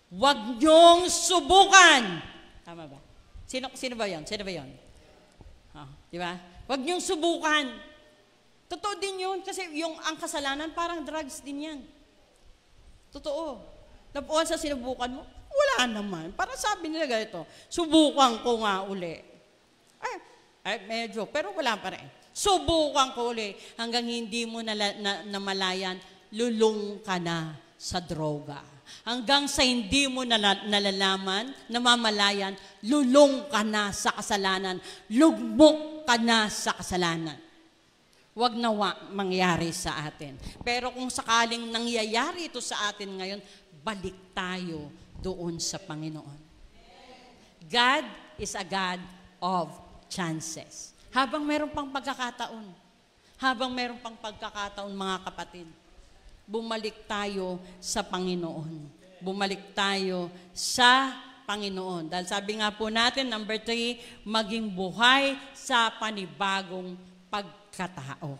Wag niyong subukan. Tama ba? Sino ba yon? Di ba? Wag niyong subukan. Totoo din yun, kasi ang kasalanan parang drugs din yan. Totoo. Tapos sa sinubukan mo, wala naman. Parang sabi nila ganito, subukan ko nga uli. Medyo, pero wala pa rin. Subukan ko uli. Hanggang hindi mo namalayan, lulong ka na sa droga. Hanggang sa hindi mo nalalaman, namamalayan, lulong ka na sa kasalanan. Lugmok ka na sa kasalanan. Huwag nawa mangyari sa atin. Pero kung sakaling nangyayari ito sa atin ngayon, balik tayo doon sa Panginoon. God is a God of chances. Habang meron pang pagkakataon, mga kapatid, bumalik tayo sa Panginoon. Bumalik tayo sa Panginoon. Dahil sabi nga po natin, number 3, maging buhay sa panibagong pagkatao.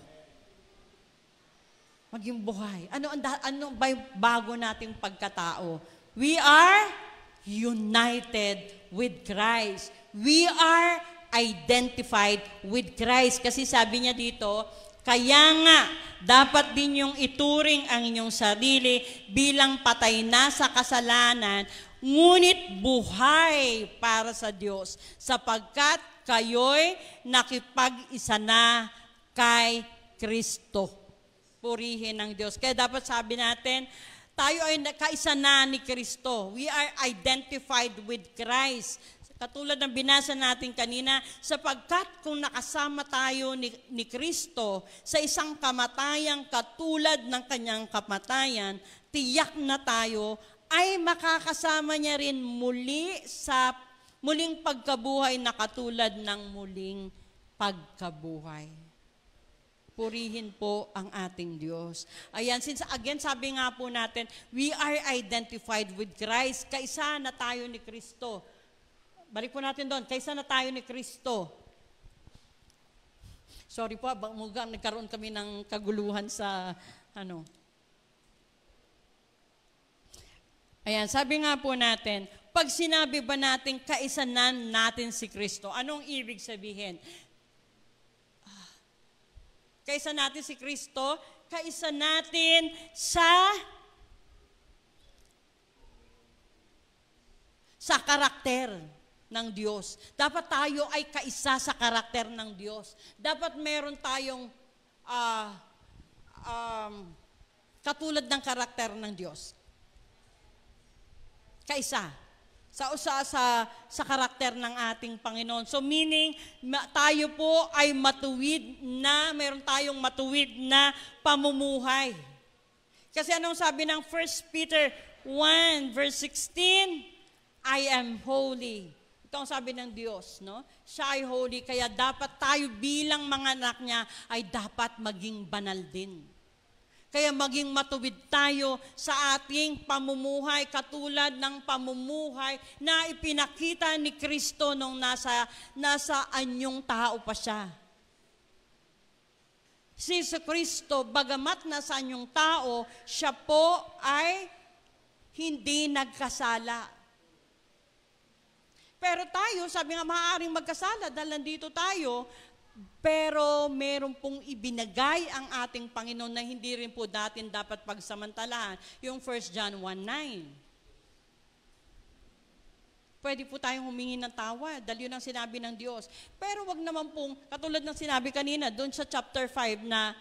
Maging buhay. Ano ba yung bago nating pagkatao? We are united with Christ. We are identified with Christ. Kasi sabi niya dito, kaya nga, dapat din yung ituring ang inyong sarili bilang patay na sa kasalanan, ngunit buhay para sa Diyos, sapagkat kayo'y nakipag-isa na kay Kristo. Purihin ng Diyos. Kaya dapat sabi natin, tayo ay kaisa na ni Kristo. We are identified with Christ. Katulad ng binasa natin kanina, sapagkat kung nakasama tayo ni Kristo sa isang kamatayang katulad ng kanyang kamatayan, tiyak na tayo ay makakasama niya rin muli sa muling pagkabuhay na katulad ng muling pagkabuhay. Purihin po ang ating Diyos. Ayan, again, sabi nga po natin, we are identified with Christ. Kaisa na tayo ni Kristo. Balik po natin doon, kaisa na tayo ni Kristo. Sorry po, mukhang nagkaroon kami ng kaguluhan sa Ayan, sabi nga po natin, pag sinabi ba natin kaisanan natin si Kristo, anong ibig sabihin? Kaisa natin si Kristo, kaisa natin sa karakter ng Diyos. Dapat tayo ay kaisa sa karakter ng Diyos. Dapat meron tayong katulad ng karakter ng Diyos. Kaisa. Sa karakter ng ating Panginoon. So meaning, tayo po ay meron tayong matuwid na pamumuhay. Kasi anong sabi ng 1 Peter 1 verse 16? I am holy. Ito ang sabi ng Diyos, no? Siya ay holy, kaya dapat tayo bilang mga anak niya ay dapat maging banal din. Kaya maging matuwid tayo sa ating pamumuhay katulad ng pamumuhay na ipinakita ni Kristo nung nasa anyong tao pa siya. Si Kristo, bagamat nasa anyong tao, siya po ay hindi nagkasala. Pero tayo, sabi nga, maaaring magkasala dahil nandito tayo, pero meron pong ibinagay ang ating Panginoon na hindi rin po natin dapat pagsamantalahan. Yung 1 John 1:9. Pwede po tayong humingi ng tawad dahil yun ang sinabi ng Diyos. Pero wag naman pong, katulad ng sinabi kanina, doon sa chapter 5 na,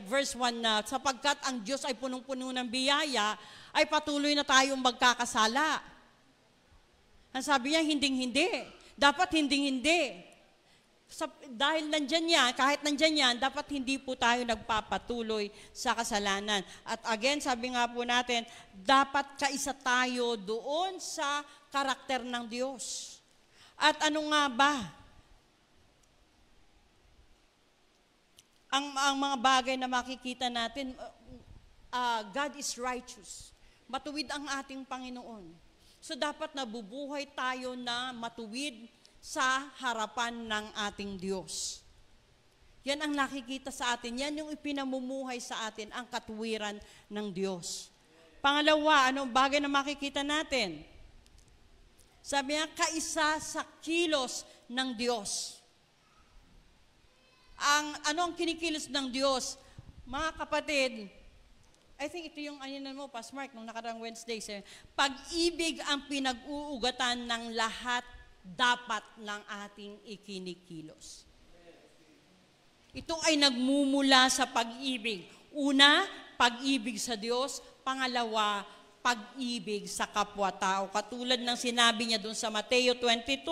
verse 1 na, sapagkat ang Diyos ay punong-puno ng biyaya, ay patuloy na tayong magkakasala. Ang sabi niya, hinding-hindi. Dapat hinding-hindi. Dahil nandyan yan, kahit nandyan yan, dapat hindi po tayo nagpapatuloy sa kasalanan. At again, sabi nga po natin, dapat kaisa tayo doon sa karakter ng Diyos. At ano nga ba? Ang mga bagay na makikita natin, God is righteous. Matuwid ang ating Panginoon. So dapat nabubuhay tayo na matuwid sa harapan ng ating Diyos. Yan ang nakikita sa atin. Yan yung ipinamumuhay sa atin, ang katuwiran ng Diyos. Pangalawa, anong bagay na makikita natin? Sabi niya, kaisa sa kilos ng Diyos. ano ang kinikilos ng Diyos. Mga kapatid, I think ito yung mo, Pas Mark, nung nakarang Wednesday. Pag-ibig ang pinag-uugatan ng lahat dapat ng ating ikinikilos. Ito ay nagmumula sa pag-ibig. Una, pag-ibig sa Diyos. Pangalawa, pag-ibig sa kapwa-tao. Katulad ng sinabi niya doon sa Mateo 22,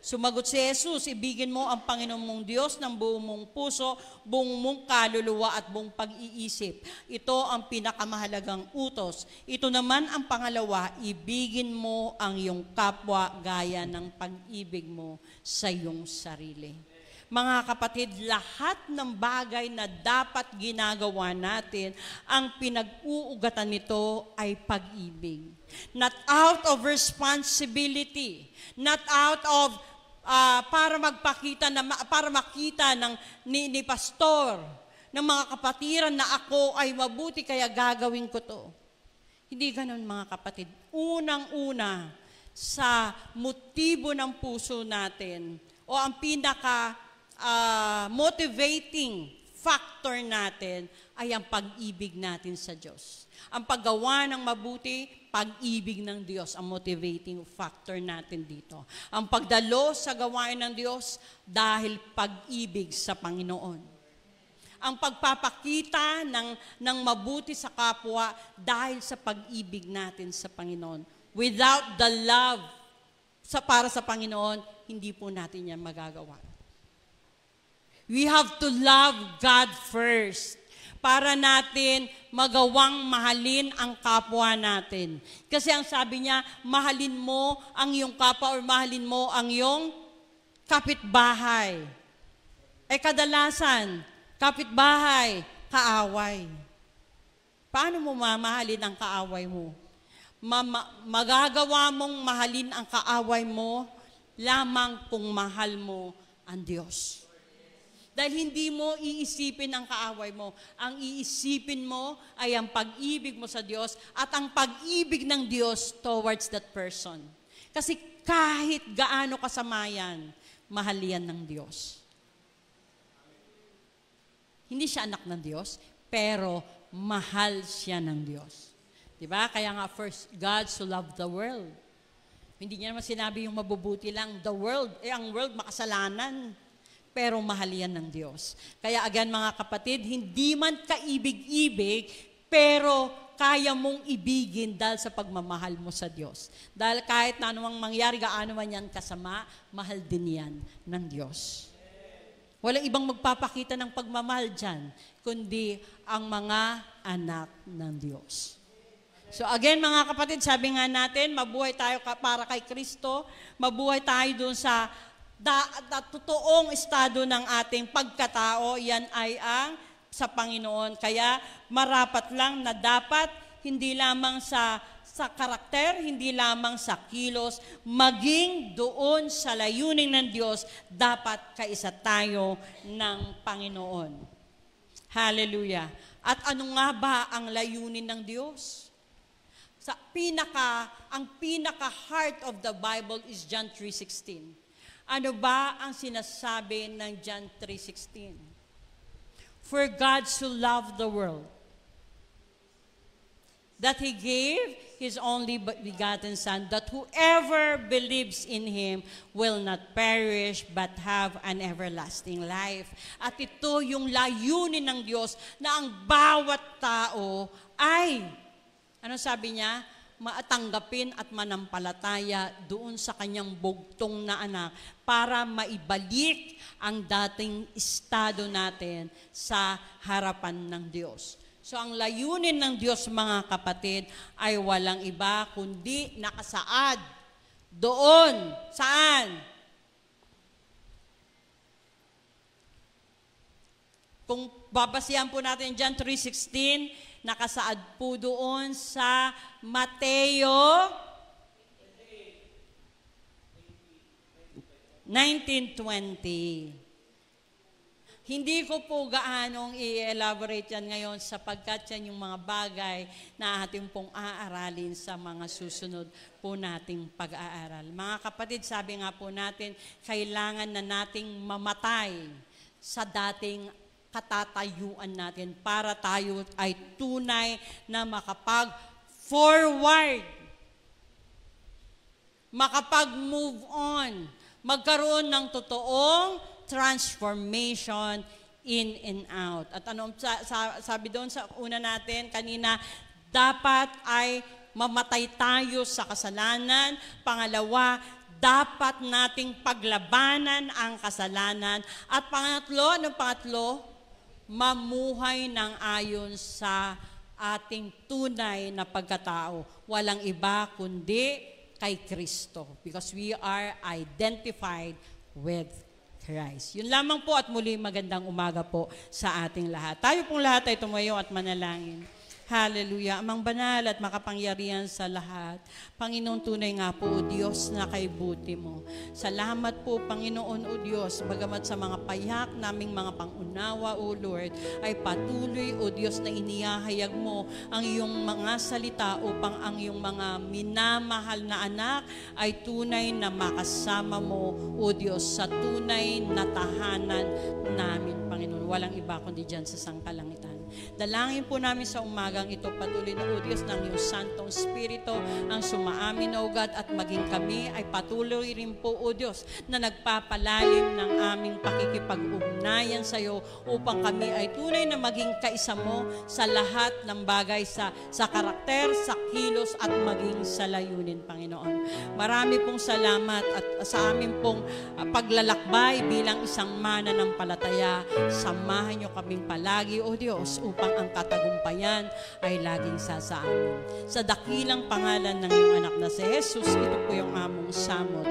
sumagot si Jesus, ibigin mo ang Panginoon mong Diyos ng buong mong puso, buong mong kaluluwa at buong pag-iisip. Ito ang pinakamahalagang utos. Ito naman ang pangalawa, ibigin mo ang iyong kapwa gaya ng pag-ibig mo sa iyong sarili. Mga kapatid, lahat ng bagay na dapat ginagawa natin, ang pinag-uugatan nito ay pag-ibig. Not out of responsibility, not out of para makita ni pastor, ng mga kapatiran na ako ay mabuti kaya gagawin ko to. Hindi ganun, mga kapatid. Unang-una, sa motibo ng puso natin, o ang motivating factor natin ay ang pag-ibig natin sa Diyos. Ang paggawa ng mabuti, pag-ibig ng Diyos ang motivating factor natin dito. Ang pagdalo sa gawain ng Diyos dahil pag-ibig sa Panginoon. Ang pagpapakita ng mabuti sa kapwa dahil sa pag-ibig natin sa Panginoon. Without the love para sa Panginoon, hindi po natin yan magagawa. We have to love God first para natin magawang mahalin ang kapwa natin. Kasi ang sabi niya, mahalin mo ang iyong kapwa or mahalin mo ang iyong kapitbahay. Kadalasan, kapitbahay, kaaway. Paano mo mamahalin ang kaaway mo? Magagawa mong mahalin ang kaaway mo lamang kung mahal mo ang Diyos. Dahil hindi mo iisipin ang kaaway mo. Ang iisipin mo ay ang pag-ibig mo sa Diyos at ang pag-ibig ng Diyos towards that person. Kasi kahit gaano kasama yan, mahal yan ng Diyos. Hindi siya anak ng Diyos, pero mahal siya ng Diyos. Diba? Kaya nga first, God so loved the world. Hindi niya naman sinabi yung mabubuti lang, the world. Ang world makasalanan. Pero mahal yan ng Diyos. Kaya again, mga kapatid, hindi man kaibig-ibig, pero kaya mong ibigin dahil sa pagmamahal mo sa Diyos. Dahil kahit na anumang mangyari, gaano man yan kasama, mahal din yan ng Diyos. Walang ibang magpapakita ng pagmamahal dyan, kundi ang mga anak ng Diyos. So again, mga kapatid, sabi nga natin, mabuhay tayo para kay Kristo, mabuhay tayo dun sa totoong estado ng ating pagkatao, yan ay ang sa Panginoon. Kaya marapat lang na dapat hindi lamang sa karakter, hindi lamang sa kilos, maging doon sa layunin ng Diyos, dapat kaisa tayo ng Panginoon. Hallelujah. At ano nga ba ang layunin ng Diyos? Ang pinaka-heart of the Bible is John 3:16. Ano ba ang sinasabi ng John 3:16? For God so loved the world that He gave His only begotten Son, that whoever believes in Him will not perish but have an everlasting life. At ito yung layunin ng Diyos na ang bawat tao ay, ano sabi niya? Matanggapin at manampalataya doon sa kanyang bugtong na anak para maibalik ang dating estado natin sa harapan ng Diyos. So ang layunin ng Diyos, mga kapatid, ay walang iba kundi nakasaad doon. Saan? Kung babasihan po natin John 3:16, nakasaad po doon sa Mateo 19:20. Hindi ko po gaanong i-elaborate yan ngayon sapagkat yan yung mga bagay na ating pong aaralin sa mga susunod po nating pag-aaral. Mga kapatid, sabi nga po natin, kailangan na nating mamatay sa dating katatayuan natin para tayo ay tunay na makapag-forward, makapag-move on, magkaroon ng totoong transformation in and out. At ano sabi doon sa una natin kanina, dapat ay mamatay tayo sa kasalanan. Pangalawa, dapat nating paglabanan ang kasalanan. At pangatlo, mamuhay ng ayon sa ating tunay na pagkatao. Walang iba kundi kay Kristo. Because we are identified with Christ. Yun lamang po at muli magandang umaga po sa ating lahat. Tayo pong lahat ay tumayo at manalangin. Hallelujah. Amang banal at makapangyarihan sa lahat. Panginoon, tunay nga po, O Diyos, na kay buti mo. Salamat po, Panginoon, O Diyos, bagamat sa mga payak naming mga pangunawa, O Lord, ay patuloy, O Diyos, na inihahayag mo ang iyong mga salita upang ang iyong mga minamahal na anak ay tunay na makasama mo, O Diyos, sa tunay na tahanan namin, Panginoon. Walang iba kundi dyan sa sangkalangitan. Dalangin po namin sa umagang ito, patuloy na, O Diyos, ng iyong Santong Espiritu ang sumaamin, O God, at maging kami ay patuloy rin po, O Diyos, na nagpapalalim ng aming pakikipag-ugnayan sa iyo upang kami ay tunay na maging kaisa mo sa lahat ng bagay, sa karakter, sa kilos at maging sa layunin, Panginoon. Marami pong salamat at sa amin pong paglalakbay bilang isang mananampalataya. Samahan niyo kaming palagi, O Diyos, upang ang katagumpayan ay laging sa amin. Sa dakilang pangalan ng iyong anak na si Jesus, ito po yung among samot.